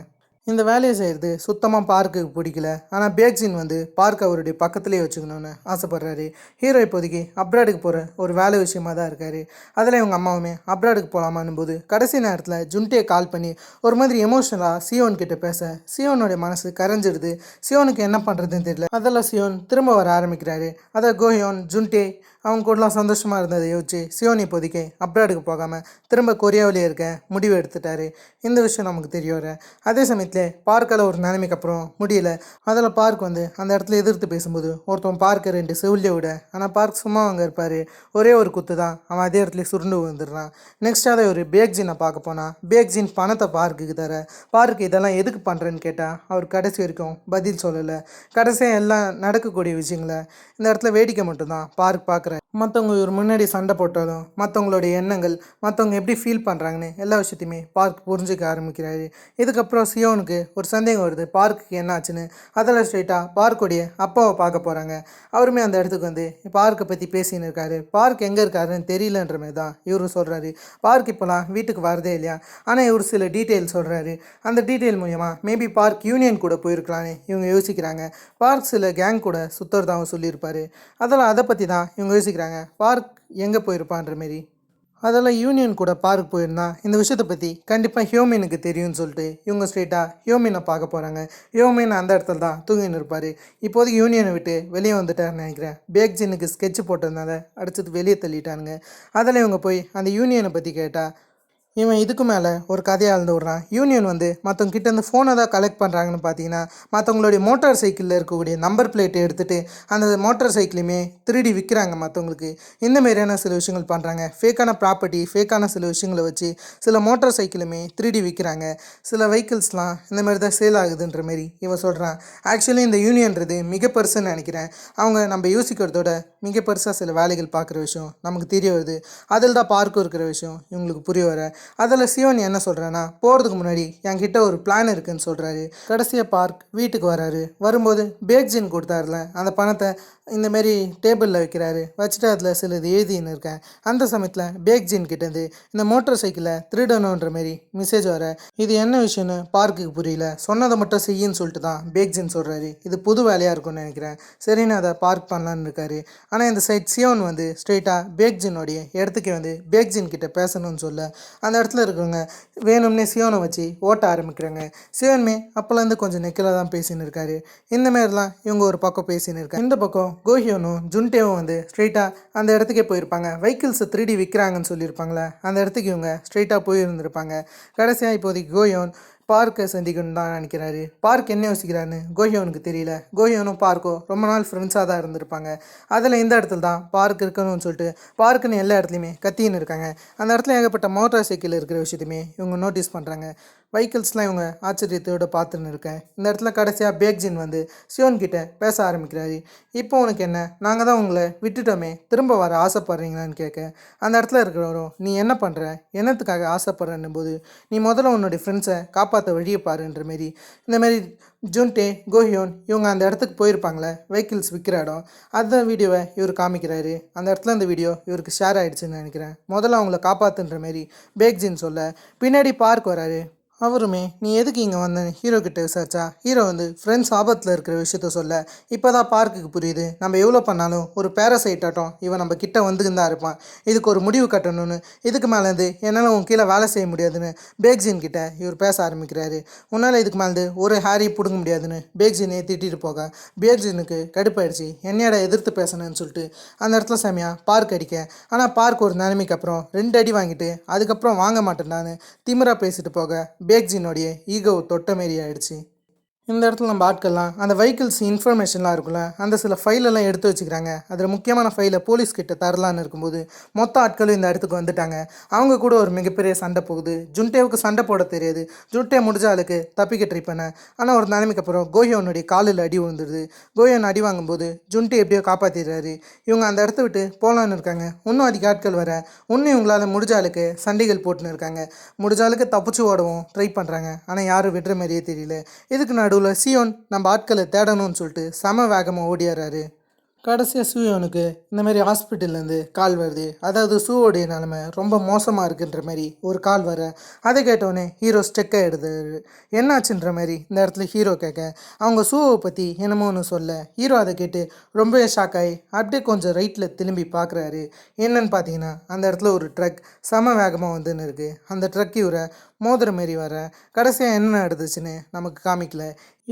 இந்த வேலையை செய்கிறது சுத்தமாக பார்க்குக்கு பிடிக்கல. ஆனால் பேக்ஜின் வந்து பார்க் அவருடைய பக்கத்துலேயே வச்சுக்கணுன்னு ஆசைப்பட்றாரு. ஹீரோ இப்போதைக்கு அப்ராடுக்கு போகிற ஒரு வேலை விஷயமாக தான் இருக்கார். அதில் இவங்க அம்மாவுமே அப்ராடுக்கு போகலாமான்னும் போது கடைசி நேரத்தில் ஜுன்டியை கால் பண்ணி ஒரு மாதிரி எமோஷனலாக சியோன் கிட்ட பேச சியோனுடைய மனசு கரைஞ்சிடுது. சியோனுக்கு என்ன பண்ணுறதுன்னு தெரியல. அதெல்லாம் சியோன் திரும்ப வர ஆரம்பிக்கிறாரு. அதை கோஹியோன் ஜுன்டே அவங்க கூடலாம் சந்தோஷமாக இருந்ததை யோசிச்சு சியோன் இப்போதைக்கு அப்ராடுக்கு போகாமல் திரும்ப கொரியாவிலே இருக்க முடிவு எடுத்துட்டாரு. இந்த விஷயம் நமக்கு தெரிய வர அதே சமயத்தில் பார்க்கில் ஒரு நிலைமைக்கு அப்புறம் முடியல. அதில் பார்க் வந்து அந்த இடத்துல எதிர்த்து பேசும்போது ஒருத்தன் பார்க்க 2 செவிலியை விட, ஆனால் பார்க் சும்மா அங்கே இருப்பார். ஒரே ஒரு குத்து தான், அவன் அதே இடத்துல சுருண்டு வந்துடுறான். நெக்ஸ்ட் அதை ஒரு பேக்ஜினை பார்க்க போனால் பேக்ஜின் பணத்தை பார்க்குக்கு தர. பார்க் இதெல்லாம் எதுக்கு பண்ணுறேன்னு கேட்டால் அவர் கடைசி வரைக்கும் பதில் சொல்லலை. கடைசியாக எல்லாம் நடக்கக்கூடிய விஷயங்களை இந்த இடத்துல வேடிக்கை மட்டும்தான் பார்க் பார்க்குறாரு. மற்றவங்க இவர் முன்னாடி சண்டை போட்டாலும் மற்றவங்களுடைய எண்ணங்கள், மற்றவங்க எப்படி ஃபீல் பண்ணுறாங்கன்னு எல்லா விஷயத்தையுமே பார்க் புரிஞ்சுக்க ஆரம்பிக்கிறாரு. இதுக்கப்புறம் சியோனுக்கு ஒரு சந்தேகம் வருது, பார்க்குக்கு என்ன ஆச்சுன்னு. அதில் ஸ்ட்ரெயிட்டாக பார்க்குடைய அப்பாவை பார்க்க போகிறாங்க. அவருமே அந்த இடத்துக்கு வந்து பார்க்கை பற்றி பேசின்னு இருக்காரு. பார்க் எங்கே இருக்காருன்னு தெரியலன்ற மாதிரி தான் இவரு சொல்கிறாரு. பார்க் இப்போலாம் வீட்டுக்கு வரதே இல்லையா. ஆனால் இவர் சில டீட்டெயில் சொல்கிறாரு. அந்த டீட்டெயில் மூலயமா மேபி பார்க் யூனியன் கூட போயிருக்கலான்னு இவங்க யோசிக்கிறாங்க. பார்க் சில கேங் கூட சுற்றுறதாகவும் சொல்லியிருப்பார். அதெல்லாம் அதை பற்றி தான் இவங்க யோசிக்கிறாங்க. பார்க் எங்கே போயிருப்பான்ற மாரி. அதெல்லாம் யூனியன் கூட பார்க் போயிருந்தா இந்த விஷயத்தை பற்றி கண்டிப்பாக ஹியோமினுக்கு தெரியும்னு சொல்லிட்டு இவங்க ஸ்ட்ரெயிட்டாக ஹியோமினை பார்க்க போகிறாங்க. ஹியோமின் அந்த இடத்துல தான் தூங்கின்னு இருப்பார். இப்போதைக்கு யூனியனை விட்டு வெளியே வந்துட்டார்னு நினைக்கிறேன். பேக்ஜினுக்கு ஸ்கெட்ச் போட்டதுனால அடிச்சது வெளியே தள்ளிட்டானுங்க. அதில் இவங்க போய் அந்த யூனியனை பற்றி கேட்டால் இவன் இதுக்கு மேலே ஒரு கதையாக எழுந்து விட்றான். யூனியன் வந்து மற்றவங்க கிட்டேருந்து ஃபோனை தான் கலெக்ட் பண்ணுறாங்கன்னு பார்த்தீங்கன்னா மற்றவங்களுடைய மோட்டார் சைக்கிளில் இருக்கக்கூடிய நம்பர் பிளேட்டை எடுத்துகிட்டு அந்த மோட்டார் சைக்கிளையுமே திருடி விற்கிறாங்க மற்றவங்களுக்கு. இந்த மாதிரியான சில விஷயங்கள் பண்ணுறாங்க. ஃபேக்கான ப்ராப்பர்ட்டி, ஃபேக்கான சில விஷயங்களை வச்சு சில மோட்டார் சைக்கிளுமே திருடி விற்கிறாங்க. சில வெஹிக்கிள்ஸ்லாம் இந்த மாதிரி தான் சேல் ஆகுதுன்ற மாரி இவன் சொல்கிறான். ஆக்சுவலி இந்த யூனியன்றது மிக பெருசுன்னு நினைக்கிறேன். அவங்க நம்ம யோசிக்கிறதோட மிக பெருசாக சில வேலைகள் பார்க்குற விஷயம் நமக்கு தெரிய வருது. அதில் தான் பார்க்கும் இருக்கிற விஷயம் இவங்களுக்கு புரிய வர. அதில் சியோன் என்ன சொல்கிறேன்னா, போகிறதுக்கு முன்னாடி என்கிட்ட ஒரு பிளான் இருக்குதுன்னு சொல்கிறாரு. கடைசியாக பார்க் வீட்டுக்கு வராரு. வரும்போது பேக்ஜின் கொடுத்தாருல அந்த பணத்தை இந்தமாரி டேபிளில் வைக்கிறாரு. வச்சுட்டு அதில் சிலது எழுதின்னு இருக்கேன். அந்த சமயத்தில் பேக்ஜின் கிட்டேருந்து இந்த மோட்டார் சைக்கிளை திருடணுன்ற மாரி மெசேஜ் வர. இது என்ன விஷயம்னு பார்க்குக்கு புரியல. சொன்னதை மட்டும் செய்யின்னு சொல்லிட்டு தான் பேக்ஜின் சொல்கிறாரு. இது புது வேலையாக இருக்கும்னு நினைக்கிறேன். சரின்னு அதை பார்க் பண்ணலான்னு இருக்காரு. ஆனால் இந்த சைட் சியோன் வந்து ஸ்ட்ரெயிட்டாக பேக்ஜினோடைய இடத்துக்கு வந்து பேக்ஜின் கிட்ட பேசணும்னு சொல்ல அந்த இடத்துல இருக்கிறவங்க வேணும்னே சியோனை வச்சு ஓட்ட ஆரம்பிக்கிறாங்க. சியோன்மே அப்போலேருந்து கொஞ்சம் நெக்கில் தான் பேசின்னு இருக்காரு. இந்த மாதிரிலாம் இவங்க ஒரு பக்கம் பேசின்னு இருக்காங்க. இந்த பக்கம் கோஹியோனும் ஜுன்டேவும் வந்து ஸ்ட்ரெயிட்டாக அந்த இடத்துக்கே போயிருப்பாங்க. வெஹிக்கிள்ஸை 3D விற்கிறாங்கன்னு சொல்லியிருப்பாங்களே அந்த இடத்துக்கு இவங்க ஸ்ட்ரெயிட்டாக போயிருந்திருப்பாங்க. கடைசியாக இப்போதைக்கு கோஹியோன் பார்க்கை சந்திக்கணும்னு தான் நினைக்கிறாரு. பார்க் என்ன யோசிக்கிறாருன்னு கோஹியோனுக்கு தெரியல. கோஹியோனும் பார்க்கோ ரொம்ப நாள் ஃப்ரெண்ட்ஸாக தான் இருந்திருப்பாங்க. அதில் இந்த இடத்துல தான் பார்க் இருக்கணும்னு சொல்லிட்டு பார்க்குன்னு எல்லா இடத்துலையுமே கத்தின்னு இருக்காங்க. அந்த இடத்துல ஏகப்பட்ட மோட்டார் சைக்கிள் இருக்கிற விஷயத்தையுமே இவங்க நோட்டீஸ் பண்ணுறாங்க. வெஹிக்கிள்ஸ்லாம் இவங்க ஆச்சரியத்தோடு பார்த்துன்னு இருக்கேன். இந்த இடத்துல கடைசியாக பேக்ஜின் வந்து சியோன் கிட்ட பேச ஆரம்பிக்கிறாரு. இப்போ உனக்கு என்ன, நாங்கள் தான் உங்களை விட்டுட்டோமே, திரும்ப வர ஆசைப்பட்றீங்களான்னு கேட்க அந்த இடத்துல இருக்கிறவரும் நீ என்ன பண்ணுற, என்னத்துக்காக ஆசைப்பட்றன்னும் போது நீ முதல்ல உன்னுடைய ஃப்ரெண்ட்ஸை காப்பாற்ற காப்பாற்ற வழியை பாருன்ற மாரி இந்தமாரி ஜுன்டே கோஹியோன் இவங்க அந்த இடத்துக்கு போயிருப்பாங்களே வெஹிக்கிள்ஸ் விற்கிற இடம். அந்த வீடியோவை இவர் காமிக்கிறாரு. அந்த இடத்துல இந்த வீடியோ இவருக்கு ஷேர் ஆகிடுச்சுன்னு நினைக்கிறேன். முதல்ல அவங்கள காப்பாற்றுன்ற மாரி பேக்ஜின் சொல்ல பின்னாடி பார்க் வராரு. அவருமே நீ எதுக்கு இங்கே வந்த ஹீரோ கிட்ட விசாரிச்சா ஹீரோ ஃப்ரெண்ட்ஸ் ஆபத்தில் இருக்கிற விஷயத்த சொல்ல இப்போ தான் பார்க்குக்கு புரியுது நம்ம எவ்வளோ பண்ணாலும் ஒரு பேரசைட் ஆட்டம் இவன் நம்ம கிட்ட வந்துன்னு தான் இருப்பான். இதுக்கு ஒரு முடிவு கட்டணும்னு இதுக்கு மேலேருந்து என்னால் உன் கீழே வேலை செய்ய முடியாதுன்னு பேக்ஜின் கிட்ட இவர் பேச ஆரம்பிக்கிறாரு. உன்னால் இதுக்கு மேலேருந்து ஒரு ஹேரி பிடுங்க முடியாதுன்னு பேக்ஜினை திட்டிட்டு போக பேக்ஜினுக்கு கடுப்பாயிடுச்சு. என்னையோட எதிர்த்து பேசணும்னு சொல்லிட்டு அந்த இடத்துல செமையாக பார்க் அடிக்க. ஆனால் பார்க் ஒரு நிலைமைக்கு அப்புறம் 2 அடி வாங்கிட்டு அதுக்கப்புறம் வாங்க மாட்டேன்டான்னு திமிரா பேசிட்டு போக பேக்ஜினோடைய ஈகோ தொட்ட மாரி ஆயிடுச்சு. இந்த இடத்துல நம்ம ஆட்கள்லாம் அந்த வெஹிக்கிள்ஸ் இன்ஃபர்மேஷன்லாம் இருக்குல்ல அந்த சில ஃபைலெல்லாம் எடுத்து வச்சுக்கிறாங்க. அதில் முக்கியமான ஃபைலை போலீஸ்கிட்ட தரலான்னு இருக்கும்போது மொத்த ஆட்களும் இந்த இடத்துக்கு வந்துட்டாங்க. அவங்க கூட ஒரு மிகப்பெரிய சண்டை போகுது. ஜுன்டேவுக்கு சண்டை போட தெரியாது. ஜுன்டே முடிஞ்ச ஆளுக்கு தப்பிக்க ட்ரை பண்ண. ஆனால் ஒரு நிலைமைக்கு அப்புறம் கோஹியோனுடைய காலில் அடி விழுந்துடுது. கோஹியோன் அடி வாங்கும்போது ஜுன்டே எப்படியோ காப்பாற்றிடுறாரு. இவங்க அந்த இடத்த விட்டு போகலான்னு இருக்காங்க. இன்னும் அதிக ஆட்கள் வர இன்னும் இவங்களால் முடிஞ்ச ஆளுக்கு சண்டைகள் போட்டுன்னு இருக்காங்க. முடிஞ்ச ஆளுக்கு தப்பிச்சு ஓடவும் ட்ரை பண்ணுறாங்க. ஆனால் யாரும் விடுற மாதிரியே தெரியல. இதுக்கு நடுவில் சியோன் நம்ம ஆட்களை தேடணும்னு சொல்லிட்டு செம வேகமாக ஓடியாராரு. கடைசியாக சூயோனுக்கு இந்த மாதிரி ஹாஸ்பிட்டல்லேருந்து கால் வருது. அதாவது சூவோடைய நிலமை ரொம்ப மோசமாக இருக்குன்ற மாதிரி ஒரு கால் வர அதை கேட்டவுடனே ஹீரோ ஸ்டெக் ஆகிடுது. என்னாச்சுன்ற மாதிரி இந்த இடத்துல ஹீரோ கேட்க அவங்க சூவை பற்றி என்னமோ ஒன்று சொல்ல ஹீரோ அதை கேட்டு ரொம்பவே ஷாக் ஆகி அப்படியே கொஞ்சம் ரைட்டில் திரும்பி பார்க்குறாரு. என்னன்னு பார்த்தீங்கன்னா அந்த இடத்துல ஒரு ட்ரக் செம வேகமாக வந்துன்னு இருக்குது. அந்த ட்ரக் இவரை மோதிர மாரி வர கடைசியாக என்ன நடந்துச்சுன்னு நமக்கு காமிக்கல.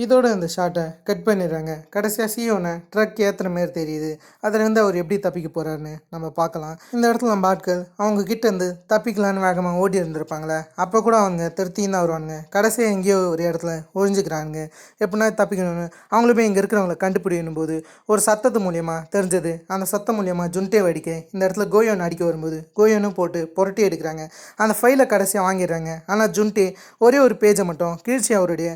இதோட இந்த ஷார்ட்டை கட் பண்ணிடுறாங்க. கடைசியாக சியோனை ட்ரக் ஏற்றுற மாரி தெரியுது. அதுலேருந்து அவர் எப்படி தப்பிக்க போகிறாருன்னு நம்ம பார்க்கலாம். இந்த இடத்துல நம்ம ஆட்கள் அவங்க கிட்டேருந்து தப்பிக்கலான்னு வேகமாக ஓடி இருந்திருப்பாங்களே அப்போ கூட அவங்க திருத்தின்னு தான் வருவானுங்க. கடைசியாக எங்கேயோ ஒரு இடத்துல ஒழிஞ்சிக்கிறானுங்க. எப்படின்னா தப்பிக்கணும்னு அவங்களுமே இங்கே இருக்கிறவங்களை கண்டுபிடிக்கணும் போது ஒரு சத்தத்து மூலியமாக தெரிஞ்சது. அந்த சத்தம் மூலியமாக ஜுன்டே அடிக்க இந்த இடத்துல கோயோன் அடிக்க வரும்போது கோயோனும் போட்டு புரட்டி எடுக்கிறாங்க. அந்த ஃபைலை கடைசியாக வாங்கிடுறாங்க. ஆனால் ஜுன்டே ஒரே ஒரு பேஜை மட்டும் கீழ்ச்சி அவருடைய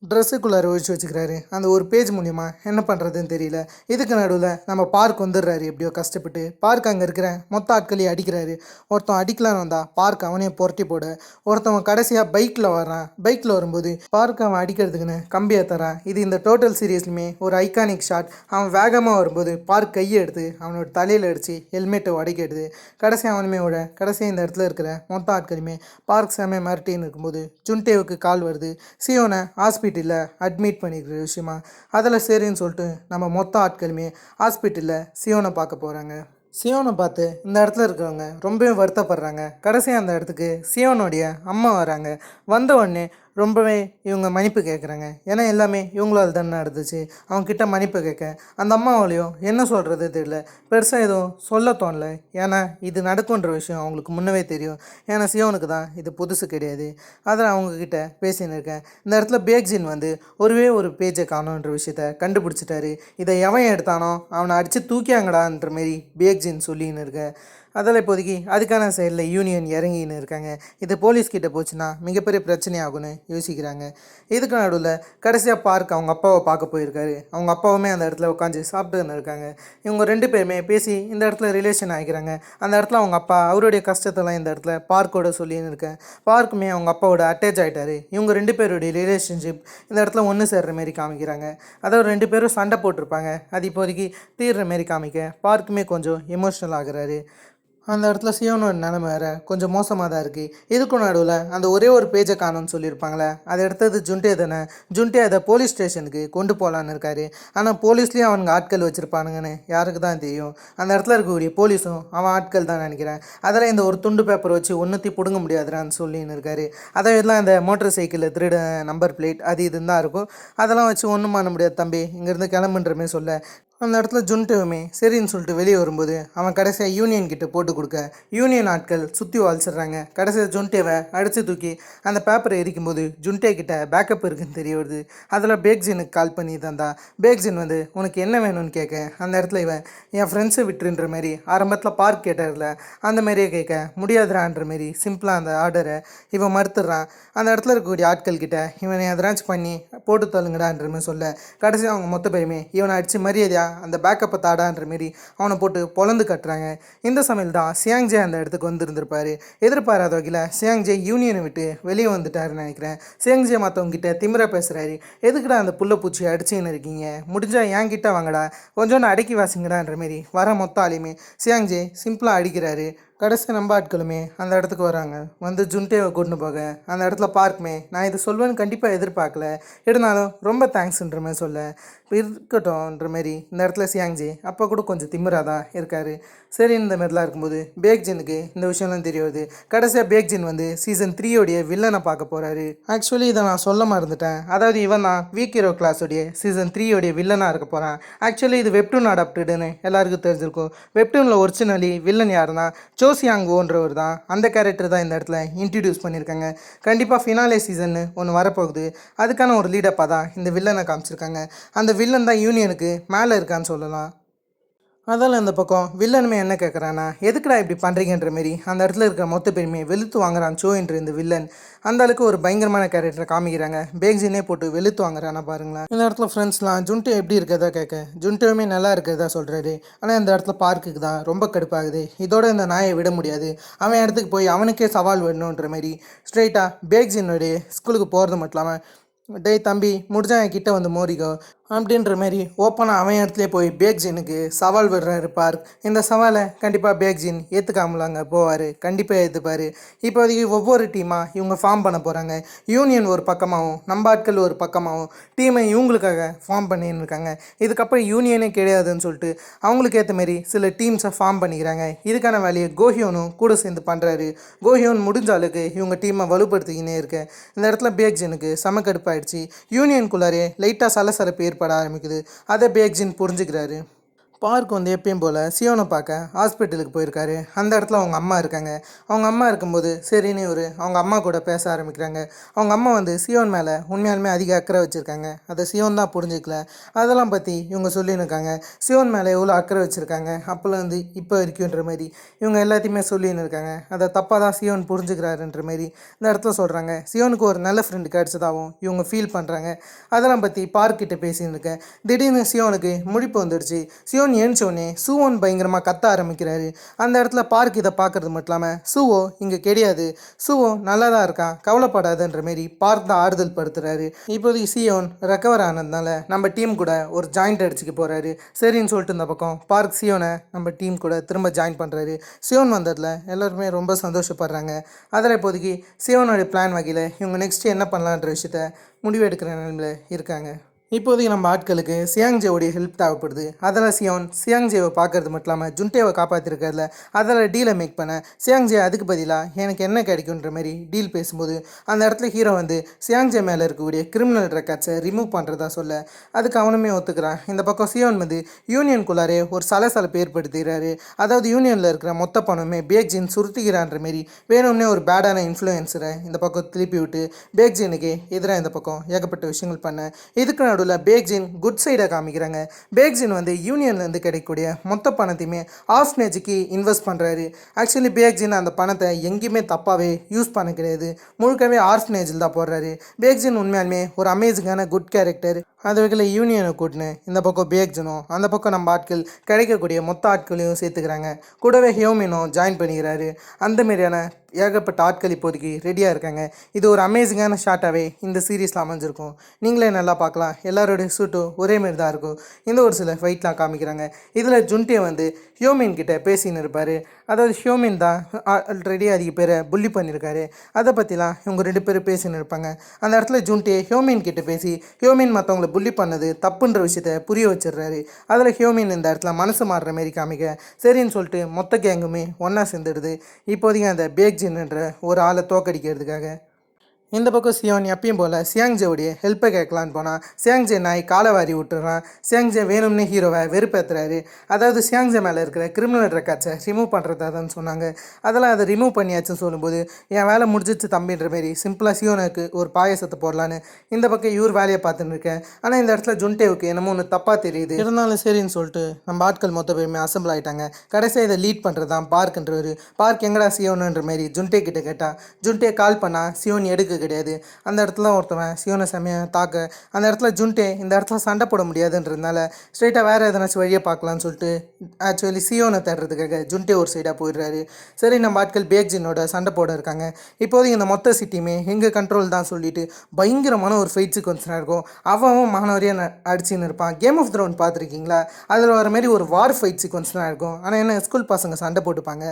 ட்ரெஸ்ஸுக்குள்ளார ஒழிச்சு வச்சுக்கிறாரு. அந்த ஒரு பேஜ் மூலிமா என்ன பண்ணுறதுன்னு தெரியல. இதுக்கு நடுவில் நம்ம பார்க் வந்துடுறாரு. எப்படியோ கஷ்டப்பட்டு பார்க் அங்கே இருக்கிற மொத்த ஆட்களையும் அடிக்கிறாரு. ஒருத்தன் அடிக்கலான்னு வந்தால் பார்க் அவனையும் புரட்டி போட ஒருத்தவன் கடைசியாக பைக்கில் வரான். பைக்கில் வரும்போது பார்க் அவன் அடிக்கிறதுக்குன்னு கம்பியை தரான். இது இந்த டோட்டல் சீரியஸ்லையுமே ஒரு ஐகானிக் ஷாட். அவன் வேகமாக வரும்போது பார்க் கையை எடுத்து அவனோட தலையில் அடித்து ஹெல்மெட்டை உடைக்கிடுது. கடைசியாக அவனுமே விட கடைசியாக இந்த இடத்துல இருக்கிற மொத்த ஆட்களுமே பார்க் செம்மை மிரட்டின்னு இருக்கும்போது ஜுன்டேவுக்கு கால் வருது. சியோனை ஹாஸ்பிட்டலில் அட்மிட் பண்ணிக்கிற விஷயமா. அதில் சரின்னு சொல்லிட்டு நம்ம மொத்த ஆட்களுமே ஹாஸ்பிட்டலில் சியோனை பார்க்க போகிறாங்க. சியோனை பார்த்து இந்த இடத்துல இருக்கிறவங்க ரொம்பவே வருத்தப்படுறாங்க. கடைசியாக அந்த இடத்துக்கு சியோனுடைய அம்மா வராங்க. வந்த உடனே ரொம்பவே இவங்க மன்னிப்பு கேட்குறாங்க. ஏன்னா எல்லாமே இவங்களால் தானே நடந்துச்சு. அவங்கக்கிட்ட மன்னிப்பு கேட்க அந்த அம்மாவாலையும் என்ன சொல்கிறது தெரியல. பெருசாக எதுவும் சொல்ல தோணலை. ஏன்னா இது நடக்குன்ற விஷயம் அவங்களுக்கு முன்னவே தெரியும். ஏன்னா சியோனுக்கு தான் இது புதுசு கிடையாது. அதை அவங்கக்கிட்ட பேசின்னு இருக்கேன். இந்த இடத்துல பேக்ஜின் ஒருவே ஒரு பேஜை காணுன்ற விஷயத்த கண்டுபிடிச்சிட்டாரு. இதை எவன் எடுத்தானோ அவனை அடித்து தூக்கியாங்கடான்ற மாரி பேக்ஜின் சொல்லின்னு இருக்கேன். அதில் இப்போதைக்கு அதுக்கான சைடில் யூனியன் இறங்கின்னு இருக்காங்க. இது போலீஸ்கிட்ட போச்சுன்னா மிகப்பெரிய பிரச்சனையாகும்னு யோசிக்கிறாங்க. இதுக்கு நடுவில் கடைசியாக பார்க் அவங்க அப்பாவை பார்க்க போயிருக்காரு. அவங்க அப்பாவுமே அந்த இடத்துல உட்காந்து சாப்பிட்டுன்னு இருக்காங்க. இவங்க 2 பேருமே பேசி இந்த இடத்துல ரிலேஷன் ஆகிக்கிறாங்க. அந்த இடத்துல அவங்க அப்பா அவருடைய கஷ்டத்தெல்லாம் இந்த இடத்துல பார்க்கோட சொல்லின்னு இருக்கேன். பார்க்குமே அவங்க அப்பாவோட அட்டாச் ஆகிட்டாரு. இவங்க 2 பேருடைய ரிலேஷன்ஷிப் இந்த இடத்துல ஒன்று சேர்ற மாரி காமிக்கிறாங்க. அதாவது 2 பேரும் சண்டை போட்டிருப்பாங்க. அது இப்போதைக்கு தீர்ற மாரி காமிக்க பார்க்குமே கொஞ்சம் எமோஷ்னல் ஆகுறாரு. அந்த இடத்துல சியோனோட நிலைமை வேறு கொஞ்சம் மோசமாக தான் இருக்குது. இதுக்கும் நடுவில் அந்த ஒரே ஒரு பேஜை காணும்னு சொல்லியிருப்பாங்களே அதை எடுத்தது ஜுன்டே தானே. ஜுன்டே அதை போலீஸ் ஸ்டேஷனுக்கு கொண்டு போகலான்னு இருக்காரு. ஆனால் போலீஸ்லேயும் அவனுங்க ஆட்கள் வச்சுருப்பானுங்கன்னு யாருக்கு தான் தெரியும். அந்த இடத்துல இருக்கக்கூடிய போலீஸும் அவன் ஆட்கள் தான் நினைக்கிறேன். அதில் இந்த ஒரு துண்டு பேப்பர் வச்சு ஒன்றுத்தையும் பிடுங்க முடியாதுறான்னு சொல்லின்னு இருக்காரு. அதெல்லாம் இந்த மோட்டர் சைக்கிளில் திருட நம்பர் பிளேட் அது இதுன்னு தான் இருக்கும். அதெல்லாம் வச்சு ஒன்றும் பண்ண முடியாது தம்பி, இங்கேருந்து கிளம்புன்றமே சொல்ல அந்த இடத்துல ஜுன்டேவுமே சரின்னு சொல்லிட்டு வெளியே வரும்போது அவன் கடைசியாக யூனியன் கிட்ட போட்டு கொடுக்க யூனியன் ஆட்கள் சுற்றி வாழ்ச்சிடுறாங்க. கடைசியாக ஜுன்டேவை அடித்து தூக்கி அந்த பேப்பரை எரிக்கும்போது ஜுன்டே கிட்ட பேக்கப் இருக்குன்னு தெரிய வருது. அதில் பேக்ஜினுக்கு கால் பண்ணி தந்தா பேக்ஜின் உனக்கு என்ன வேணும்னு கேட்க அந்த இடத்துல இவன் என் ஃப்ரெண்ட்ஸை விட்டுருன்ற மாரி ஆரம்பத்தில் பார்க் கேட்டார்ல அந்த மாதிரியே கேட்க முடியாதுறான்ற மாரி சிம்பிளாக அந்த ஆர்டரை இவன் மறுத்துடுறான். அந்த இடத்துல இருக்கக்கூடிய ஆட்கள் கிட்ட இவனை எதனாச்சும் பண்ணி போட்டு தள்ளுங்கடான்ற மாதிரி சொல்ல கடைசியாக அவங்க மொத்த பேருமே இவனை அடித்து மரியாதையாக அந்த பேக்கப்பை தாடான்ற மாரி அவனை போட்டு பொழந்து கட்டுறாங்க. இந்த சமயம் தான் சியாங்ஜே அந்த இடத்துக்கு வந்திருந்திருப்பாரு. எதிர்பாராத வகையில் சியாங்ஜே யூனியனை விட்டு வெளியே வந்துட்டாருன்னு நினைக்கிறேன். சியாங்ஜே மற்றவங்க கிட்ட திமிரா பேசுகிறாரு. எதுக்குடா அந்த புள்ள பூச்சி அடிச்சுன்னு இருக்கீங்க, முடிஞ்சால் என் கிட்ட வாங்கடா, கொஞ்சோண்டு அடக்கி வாசிங்கடான்ற மாரி வர மொத்த ஆளையுமே சியாங்ஜே சிம்பிளாக அடிக்கிறாரு. கடைசி நம்ம ஆட்களுமே அந்த இடத்துக்கு வராங்க. வந்து ஜுன்டேவை கூட்டின்னு போக அந்த இடத்துல பார்க்குமே நான் இது சொல்வேன்னு கண்டிப்பாக எதிர்பார்க்கல, இருந்தாலும் ரொம்ப தேங்க்ஸ்ன்ற மாதிரி சொல்ல இருக்கட்டும்ன்ற மாரி இந்த இடத்துல சியாங்ஜி அப்போ கூட கொஞ்சம் திமிராக தான் இருக்கார். சரி, இந்த மாதிரிலாம் இருக்கும்போது பேக்ஜினுக்கு இந்த விஷயம்லாம் தெரியாது. கடைசியாக பேக்ஜின் வந்து சீசன் 3 வில்லனை பார்க்க போகிறாரு. ஆக்சுவலி இதை நான் சொல்ல மறந்துட்டேன். அதாவது இவன் தான் வீக் ஹீரோ கிளாஸோடைய சீசன் 3 வில்லனாக இருக்க போகிறான். ஆக்சுவலி இது வெப்டூன் அடாப்டடுன்னு எல்லாருக்கும் தெரிஞ்சிருக்கும். வெப்டூனில் ஒரிஜினலி வில்லன் யாருன்னா சோசியாங் ஓன்றவர் தான். அந்த கேரக்டர் தான் இந்த இடத்துல இன்ட்ரடியூஸ் பண்ணியிருக்காங்க. கண்டிப்பாக ஃபினாலே சீசன் ஒன்று வரப்போகுது. அதுக்கான ஒரு லீடப்பாக தான் இந்த வில்லனை காமிச்சிருக்காங்க. அந்த வில்லன் தான் யூனியனுக்கு மேலே இருக்கான்னு சொல்லலாம். அதெல்லாம் இந்த பக்கம் வில்லனுமே என்ன கேட்குறான்னா, எதுக்குடா இப்படி பண்ணுறீங்கன்ற மாரி அந்த இடத்துல இருக்கிற மொத்த பேருமே வெளுத்து வாங்குறான் சோ என்ற இந்த வில்லன். அந்த அளவுக்கு ஒரு பயங்கரமான கேரக்டரை காமிக்கிறாங்க. பேக்ஜினே போட்டு வெளுத்து வாங்குறானா பாருங்களேன். இந்த இடத்துல ஃப்ரெண்ட்ஸ்லாம் ஜுன்டே எப்படி இருக்கிறதா கேட்க ஜுன்டேவுமே நல்லா இருக்கிறதா சொல்கிறாரு. ஆனால் இந்த இடத்துல பார்க்குக்கு தான் ரொம்ப கடுப்பாகுது. இதோட இந்த நாயை விட முடியாது, அவன் இடத்துக்கு போய் அவனுக்கே சவால் வேணுன்ற மாதிரி ஸ்ட்ரெயிட்டாக பேக்ஜினுடைய ஸ்கூலுக்கு போகிறது மட்டும் இல்லாமல், டேய் தம்பி முடிஞ்சா என் கிட்ட வந்து மோரிக்கோ அப்படின்ற மாரி ஓப்பனாக அவன் இடத்துல போய் பேக்ஜினுக்கு சவால் விடுறாரு பார்க். இந்த சவாலை கண்டிப்பாக பேக்ஜின் ஏற்றுக்காமலாங்க போவார். கண்டிப்பாக ஏற்றுப்பார். இப்போதைக்கு ஒவ்வொரு டீமாக இவங்க ஃபார்ம் பண்ண போகிறாங்க. யூனியன் ஒரு பக்கமாகவும் நம்ம ஆட்கள் ஒரு பக்கமாகவும் டீமை இவங்களுக்காக ஃபார்ம் பண்ணின்னு இருக்காங்க. இதுக்கப்புறம் யூனியனே கிடையாதுன்னு சொல்லிட்டு அவங்களுக்கு ஏற்ற மாரி சில டீம்ஸை ஃபார்ம் பண்ணிக்கிறாங்க. இதுக்கான வேலையை கோஹியோனும் கூட சேர்ந்து பண்ணுறாரு. கோஹியோன் முடிஞ்ச அளவுக்கு இவங்க டீமை வலுப்படுத்திக்கினே இருக்கு. இந்த இடத்துல பேக்ஜினுக்கு சமக்கடுப்பாயிடுச்சு. யூனியனுக்குள்ளாரே லைட்டாக சலசலப்பு ஏற்பட ஆரம்பிக்குது. அதை பேக்ஜின் புரிஞ்சுக்கிறாரு. பார்க் வந்து எப்பயும் போல் சியோனை பார்க்க ஹாஸ்பிட்டலுக்கு போயிருக்காரு. அந்த இடத்துல அவங்க அம்மா இருக்காங்க. அவங்க அம்மா இருக்கும்போது சரின்னு அவங்க அம்மா கூட பேச ஆரம்பிக்கிறாங்க. அவங்க அம்மா வந்து சியோன் மேலே உண்மையாலுமே அதிக அக்கறை வச்சுருக்காங்க. அதை சியோன் தான் புரிஞ்சிக்கல. அதெல்லாம் பற்றி இவங்க சொல்லின்னு இருக்காங்க. சியோன் மேலே எவ்வளோ அக்கறை வச்சுருக்காங்க அப்போல்லாம் வந்து இப்போ வரைக்கும்ன்ற மாதிரி இவங்க எல்லாத்தையுமே சொல்லின்னு இருக்காங்க. அதை தப்பாக தான் சியோன் புரிஞ்சுக்கிறாருன்ற மாதிரி இந்த இடத்துல சொல்கிறாங்க. சியோனுக்கு ஒரு நல்ல ஃப்ரெண்டு கிடச்சதாகவும் இவங்க ஃபீல் பண்ணுறாங்க. அதெல்லாம் பற்றி பார்க்கிட்ட பேசின்னு இருக்கேன். திடீர்னு சியோனுக்கு முழிப்பு வந்துடுச்சு. சியோன் ஏன்ச்சோடனே சூவோன் பயங்கரமாக கத்த ஆரம்பிக்கிறாரு. அந்த இடத்துல பார்க் இதை பார்க்கறது மட்டும் இல்லாமல் சூவோ இங்கே கிடையாது, சூவோ நல்லா தான் இருக்கான், கவலைப்படாதுன்ற மாரி பார்க் தான் ஆறுதல் படுத்துறாரு. இப்போதைக்கு சியோன் ரெக்கவர் ஆனதுனால நம்ம டீம் கூட ஒரு ஜாயிண்ட் அடிச்சுக்க போகிறாரு. சரின்னு சொல்லிட்டு இந்த பக்கம் பார்க் சியோனை நம்ம டீம் கூட திரும்ப ஜாயின் பண்ணுறாரு. சியோன் வந்ததில் எல்லாருமே ரொம்ப சந்தோஷப்படுறாங்க. அதில் இப்போதைக்கு சியோனோட பிளான் வகையில் இவங்க நெக்ஸ்ட்டு என்ன பண்ணலான்ற விஷயத்த முடிவெடுக்கிற நிலைமையில் இருக்காங்க. இப்போதைக்கு நம்ம ஆட்களுக்கு சியாங்ஜேவோடைய ஹெல்ப் தேவைப்படுது. அதில் சியாங்ஜேவை பார்க்கறது மட்டும் இல்லாமல் ஜுன்டேவை காப்பாற்றிருக்கிறதுல அதில் டீலை மேக் பண்ண சியாங்ஜே அதுக்கு பதிலாக எனக்கு என்ன கிடைக்குன்ற மாதிரி டீல் பேசும்போது அந்த இடத்துல ஹீரோ வந்து சியாங்ஜே மேலே இருக்கக்கூடிய கிரிமினல் ரெக்கார்ட்ஸை ரிமூவ் பண்ணுறதா சொல்ல அதுக்கு அவனுமே ஒத்துக்கிறான். இந்த பக்கம் சியோன் வந்து யூனியனுக்குள்ளாரே ஒரு சலசலப்பு ஏற்படுத்துகிறாரு. அதாவது யூனியனில் இருக்கிற மொத்த பணமே பேக்ஜின் சுருட்டிக்கிறான்ற மாரி வேணும்னே ஒரு பேடான இன்ஃப்ளூயன்ஸரை இந்த பக்கம் திருப்பி விட்டு பேக்ஜினுக்கு எதிராக இந்த பக்கம் ஏகப்பட்ட விஷயங்கள் பண்ண இதுக்கு நடுவில் பேக்ஜின் குட் சைடை காமிக்கிறாங்க. பேக்ஜின் வந்து யூனியன்லேருந்து கிடைக்கக்கூடிய மொத்த பணத்தையுமே ஆர்ஃபனேஜுக்கு இன்வெஸ்ட் பண்ணுறாரு. ஆக்சுவலி பேக்ஜின் அந்த பணத்தை எங்கேயுமே தப்பாகவே யூஸ் பண்ண கிடையாது, முழுக்கவே ஆர்ஃபனேஜில் தான் போடுறாரு. பேக்ஜின் உண்மையாலுமே ஒரு அமேசிங்கான குட் கேரக்டர். அது வகையில் யூனியனை கூட்டின்னு இந்த பக்கம் பேக்ஜினும் அந்த பக்கம் நம்ம ஆட்கள் கிடைக்கக்கூடிய மொத்த ஆட்களையும் சேர்த்துக்கிறாங்க. கூடவே ஹியோமினும் ஜாயின் பண்ணிக்கிறாரு. அந்த மாதிரியான ஏகப்பட்ட ஆட்கள் இப்போதைக்கு ரெடியாக இருக்காங்க. இது ஒரு அமேசிங்கான ஷாட்டாகவே இந்த சீரீஸில் அமைஞ்சிருக்கும். நீங்களே நல்லா பார்க்கலாம். எல்லாரோடைய சூட்டும் ஒரே மாரி தான் இருக்கும். இந்த ஒரு சில ஃபைட்லாம் காமிக்கிறாங்க. இதில் ஜுன்டே வந்து ஹியோமின் கிட்டே பேசின்னு இருப்பார். அதாவது ஹியோமின் தான் ஆல்ரெடி அதிக பேரை புள்ளி பண்ணியிருக்காரு. அதை பற்றிலாம் இவங்க 2 பேரும் பேசின்னு இருப்பாங்க. அந்த இடத்துல ஜுன்டே ஹியோமின் கிட்டே பேசி ஹியோமின் மற்றவங்களை புள்ளி பண்ணது தப்புன்ற விஷயத்த புரிய வச்சிடுறாரு. அதில் ஹியோமின் இந்த இடத்துல மனசு மாறுற மாரி காமிக்க சரின்னு சொல்லிட்டு மொத்த கேங்குமே ஒன்றா சேர்ந்துடுது. இப்போதைக்கு அந்த பேக்ஜின்ன்ற ஒரு ஆளை தோக்கடிக்கிறதுக்காக. இந்த பக்கம் சியோன் எப்பயும் போல் சியாங்ஜேவுடைய ஹெல்ப்பை கேட்கலான்னு போனால் சியாங்ஜே நாய் காலை வாரி விட்டுறான். சியாங்ஜே வேணும்னே ஹீரோவை வெறுப்பேற்றுறாரு. அதாவது சியாங்ஜே மேலே இருக்கிற கிரிமினல் ரெக்கார்ட்ஸை ரிமூவ் பண்ணுறதான்னு சொன்னாங்க. அதெல்லாம் அதை ரிமூவ் பண்ணியாச்சுன்னு சொல்லும்போது என் வேலை முடிஞ்சிச்சு தம்பின்ற மாரி சிம்பிளாக சியோனுக்கு ஒரு பாயசத்தை போடலான்னு இந்த பக்கம் இவர் வேலையை பார்த்துன்னு இருக்கேன். ஆனால் இந்த இடத்துல ஜுன்டேவுக்கு என்னமோ ஒன்று தப்பாக தெரியுது. இருந்தாலும் சரின்னு சொல்லிட்டு நம்ம ஆட்கள் மொத்த பேருமே அசம்பிள் ஆகிட்டாங்க. கடைசியாக இதை லீட் பண்ணுறது தான் பார்க்குன்றவர். பார்க் எங்கடா சியோனுன்ற மாரி ஜுன்டே கிட்ட கேட்டால் ஜுன்டே கால் பண்ணால் சியோன் எடுக்க கிடையாது. அந்த இடத்துல ஒருத்தவன் சியோனை செம்மையாக தாக்க அந்த இடத்துல ஜுன்டே இந்த இடத்துல சண்டை போட முடியாதுன்றதுனால ஸ்ட்ரெயிட்டாக வேறு எதனாச்சும் வழியை பார்க்கலான்னு சொல்லிட்டு ஆக்சுவலி சியோனை தேடுறதுக்காக ஜுன்டே ஒரு சைடாக போயிடுறாரு. சரி நம்ம ஆட்கள் பேக்ஜினோட சண்டை போட இருக்காங்க. இப்போதைக்கு இந்த மொத்த சிட்டியுமே எங்கள் கண்ட்ரோல் தான் சொல்லிட்டு பயங்கரமான ஒரு ஃபைட் சீக்வன்ஸ் இருக்கும். அவன் மாணவரியாக அடிச்சுன்னு இருப்பான். கேம் ஆஃப் த்ரோன் பார்த்துருக்கீங்களா? அதில் வர மாதிரி ஒரு வார் ஃபைட் சீக்வன்ஸ்லாம் இருக்கும். ஆனால் என்ன ஸ்கூல் பசங்க சண்டை போட்டுப்பாங்க.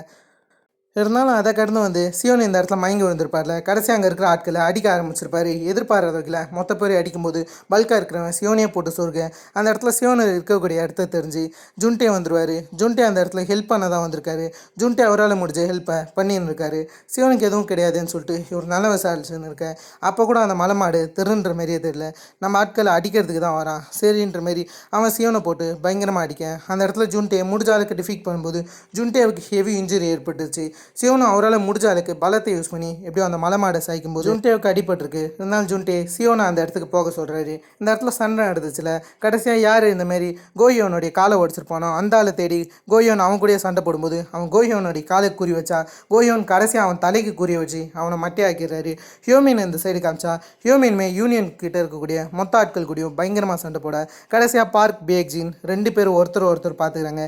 இருந்தாலும் அதை கடந்து சியோன் இந்த இடத்துல மயங்கி விழுந்திருப்பார்ல. கடைசி அங்கே இருக்கிற ஆட்களை அடிக்க ஆரம்பிச்சிருப்பாரு. எதிர்பாராதவர்களை மொத்த பேர் அடிக்கும்போது பல்காக இருக்கிறவன் சியோனே போட்டு சொருக அந்த இடத்துல சியோனை இருக்கக்கூடிய இடத்த தெரிஞ்சு ஜுன்டே வந்துடுவார். ஜுன்டே அந்த இடத்துல ஹெல்ப் பண்ண தான் வந்திருக்காரு. ஜுன்டே அவரால் முடிஞ்ச ஹெல்ப்பை பண்ணின்னு இருக்காரு. சியோனுக்கு எதுவும் கிடையாதுன்னு சொல்லிட்டு இவர் நல்ல விசாரிச்சுன்னு இருக்கேன். அப்போ கூட அந்த மலை மாடு திருன்ற மாதிரியே தெரியல. நம்ம ஆட்களை அடிக்கிறதுக்கு தான் வரான் சரின்ற மாரி அவன் சியோனை போட்டு பயங்கரமாக அடிக்க அந்த இடத்துல ஜுன்டே முடிஞ்சாலுக்கு டிஃபீட் பண்ணும்போது ஜுன்டேவுக்கு ஹெவி இன்ஜுரி ஏற்பட்டுச்சு. சியோனும் அவரால் முடிஞ்ச அளவுக்கு பலத்தை யூஸ் பண்ணி எப்படியோ அந்த மலை மாடை சாய்க்கும் போது ஜுன்டேவுக்கு அடிபட்டிருக்கு. இருந்தாலும் ஜுன்டே சியோனை அந்த இடத்துக்கு போக சொல்கிறாரு. இந்த இடத்துல சண்டை நடந்துச்சுல. கடைசியாக யார் இந்த மாதிரி கோயோனுடைய காலை உடச்சிருப்பானோ அந்த ஆளை தேடி கோயோன் அவன் கூட சண்டை போடும்போது அவன் கோயோனுடைய காலை குறி வச்சா கோயோன் கடைசியாக அவன் தலைக்கு குறி வச்சு அவனை மட்டையாக்கிறாரு. ஹியோமின் இந்த சைடு காமிச்சா ஹியோமின்மே யூனியன் கிட்ட இருக்கக்கூடிய மொத்த ஆட்கள் கூடயும் பயங்கரமாக சண்டை போட கடைசியாக பார்க் பேக்ஜின் ரெண்டு பேரும் ஒருத்தர் பார்த்துக்கிறாங்க.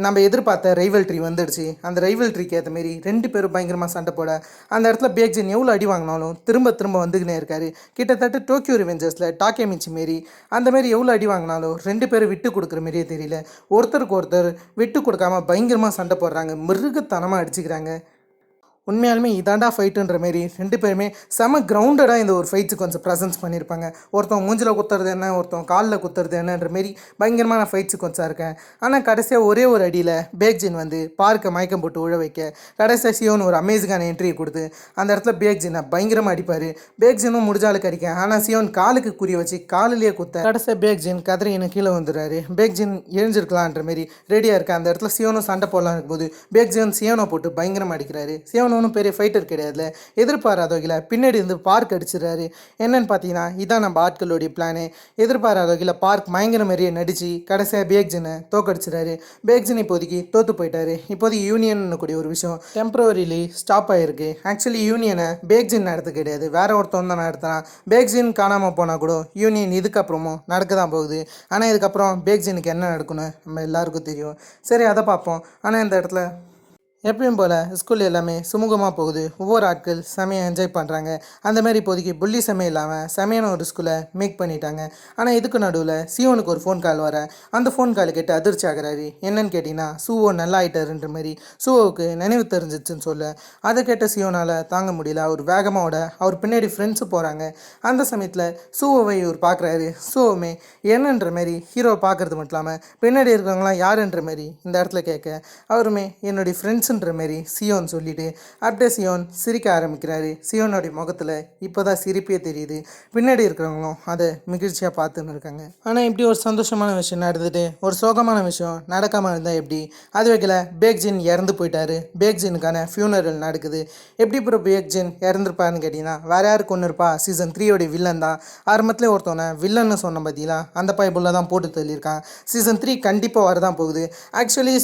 நம்ம எதிர்பார்த்த ரைவல்ட்ரி வந்துடுச்சு. அந்த ரைவல்ட்ரிக்கு ஏற்ற மாரி ரெண்டு பேரும் பயங்கரமாக சண்டை போட அந்த இடத்துல பேக்ஜின் எவ்வளோ அடி வாங்கினாலும் திரும்ப வந்துக்கினே இருக்காரு. கிட்டத்தட்ட டோக்கியோ ரிவெஞ்சர்ஸில் டாக்கேமிச்சி மாரி அந்த மாரி எவ்வளோ அடி வாங்கினாலும் ரெண்டு பேரும் விட்டு கொடுக்குற மாரியே தெரியல. ஒருத்தருக்கு ஒருத்தர் விட்டு கொடுக்காம பயங்கரமாக சண்டை போடுறாங்க. மிருகத்தனமாக அடிச்சுக்கிறாங்க. உண்மையாலுமே இதாண்டா ஃபைட்டுன்ற மாரி ரெண்டு பேருமே செம கிரவுண்டடாக இந்த ஒரு ஃபைட் சீக்வன்ஸை ப்ரெசென்ஸ் பண்ணியிருப்பாங்க. ஒருத்தவங்க மூஞ்சில் குத்துறது என்ன ஒருத்தவங்க காலில் குத்துறது என்னன்ற மாரி பயங்கரமான ஃபைட் சீக்வன்ஸாக இருக்கேன். ஆனால் கடைசியாக ஒரே ஒரு அடியில் பேக்ஜின் பார்க்கை மயக்கம் போட்டு உழ வைக்க கடைசியாக சியோன் ஒரு அமேசிங்கான என்ட்ரி கொடுத்து அந்த இடத்துல பேக்ஜினை பயங்கரமாக அடிப்பார். பேக்ஜினும் முடிஞ்சாலுக்கு அடிக்க ஆனால் சியோன் காலுக்கு குறி வச்சு காலிலேயே குத்த கடைசியாக பேக்ஜின் கதறின்னு கீழே வந்துடுறாரு. பேக்ஜின் எழுஞ்சிருக்கலான்ற மாரி ரெடியாக இருக்க அந்த இடத்துல சியோனும் சண்டை போடலாம் இருக்கும்போது பேக்ஜின் சியோனை போட்டு பயங்கரமாக அடிக்கிறாரு. சியோன் ஒன்றும் பெரிய ஃபைட்டர் கிடையாதுல. எதிர்பாராத வகையில் பின்னாடி இருந்து பார்க் அடிச்சிடறாரு. என்னன்னு பார்த்தீங்கன்னா இதான் நம்ம ஆட்களுடைய பிளானு. எதிர்பாராத வகையில் பார்க் பயங்கர மாதிரியே நடித்து கடைசியாக பேக்ஜினை தோக்கடிச்சிடறாரு. பேக்ஜின் இப்போதைக்கு தோற்று போயிட்டாரு. இப்போதைக்கு யூனியன் கூடிய ஒரு விஷயம் டெம்பரரிலி ஸ்டாப் ஆகிருக்கு. ஆக்சுவலி யூனியனை பேக்ஜின் நடத்த கிடையாது, வேற ஒருத்தவன் தான் நடத்துகிறான். பேக்ஜின் காணாமல் போனால் கூட யூனியன் இதுக்கப்புறமும் நடக்க தான் போகுது. ஆனால் இதுக்கப்புறம் பேக்ஜினுக்கு என்ன நடக்குன்னு நம்ம எல்லாருக்கும் தெரியும். சரி அதை பார்ப்போம். ஆனால் இந்த இடத்துல எப்பயும் போல் ஸ்கூல் எல்லாமே சுமூகமாக போகுது. ஒவ்வொரு ஆட்கள் செமையாக என்ஜாய் பண்ணுறாங்க. அந்தமாரி இப்போதைக்கு புள்ளி செமை இல்லாமல் செமையான ஒரு ஸ்கூலை மேக் பண்ணிட்டாங்க. ஆனால் இதுக்கு நடுவில் சியோனுக்கு ஒரு ஃபோன் கால் வர அந்த ஃபோன் கால் கேட்டு அதிர்ச்சி ஆகிறாரு. என்னன்னு கேட்டிங்கன்னா சூவோ நல்லா ஆகிட்டாருன்ற மாதிரி சூவோவுக்கு நினைவு தெரிஞ்சிச்சுன்னு சொல்ல அதை கேட்ட சியோனால் தாங்க முடியல. அவர் வேகமாக அவர் பின்னாடி ஃப்ரெண்ட்ஸு போகிறாங்க. அந்த சமயத்தில் சூவோவை இவர் பார்க்குறாரு. சூவோமே என்னன்ற மாரி ஹீரோவை பார்க்குறது மட்டும் இல்லாமல் பின்னாடி இருக்கிறவங்களாம் யாருன்ற மாரி இந்த இடத்துல கேட்க அவருமே என்னுடைய ஃப்ரெண்ட்ஸ் மாரி சியோன் சொல்லிட்டு அப்படியே சியோன் சிரிக்க ஆரம்பிக்கிறாரு. சியோனுடைய முகத்தில் இப்போதான் சிரிப்பே தெரியுது. பின்னாடி இருக்கிறவங்களும் அதை மகிழ்ச்சியாக பார்த்துன்னு இருக்காங்க. ஆனால் இப்படி ஒரு சந்தோஷமான விஷயம் நடந்துட்டு ஒரு சோகமான விஷயம் நடக்காமல் இருந்தால் எப்படி? அது வைக்கல பேக்ஜின் இறந்து போயிட்டாரு. பேக்ஜினுக்கான ஃபியூனரல் நடக்குது. எப்படி ப்ரோ பேக்ஜின் இறந்துருப்பாருன்னு கேட்டிங்கன்னா வேற யாருக்கு ஒன்று இருப்பா, சீசன் 3 வில்லன் தான். ஆரம்பத்தில் ஒருத்தவனை வில்லன்னு சொன்ன பார்த்தீங்களா, அந்த பைபிளில் தான் போட்டு தள்ளியிருக்கான். சீசன் 3 கண்டிப்பாக வரதான் போகுது. ஆக்சுவலி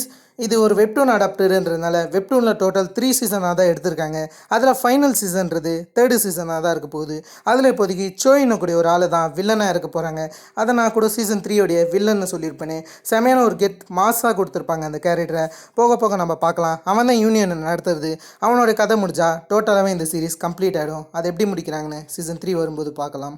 இது ஒரு வெப்டூன் அடாப்டருன்றதுனால வெப்டூனில் டோட்டல் 3 சீசனாக தான் எடுத்திருக்காங்க. அதில் ஃபைனல் சீசன்றது 3rd சீசனாக தான் இருக்க போகுது. அதில் இப்போதைக்கு சோயின்னு கூடிய ஒரு ஆள் தான் வில்லனாக இருக்க போகிறாங்க. அதை நான் கூட சீசன் 3 வில்லன்னு சொல்லியிருப்பேனே. செமையான ஒரு கெத் மாஸாக கொடுத்துருப்பாங்க அந்த கேரக்டரை. போக போக நம்ம பார்க்கலாம். அவன் தான் யூனியன் நடத்துறது. அவனோட கதை முடிஞ்சா டோட்டலாகவே இந்த சீரிஸ் கம்ப்ளீட் ஆகிடும். அதை எப்படி முடிக்கிறாங்கன்னு சீசன் 3 வரும்போது பார்க்கலாம்.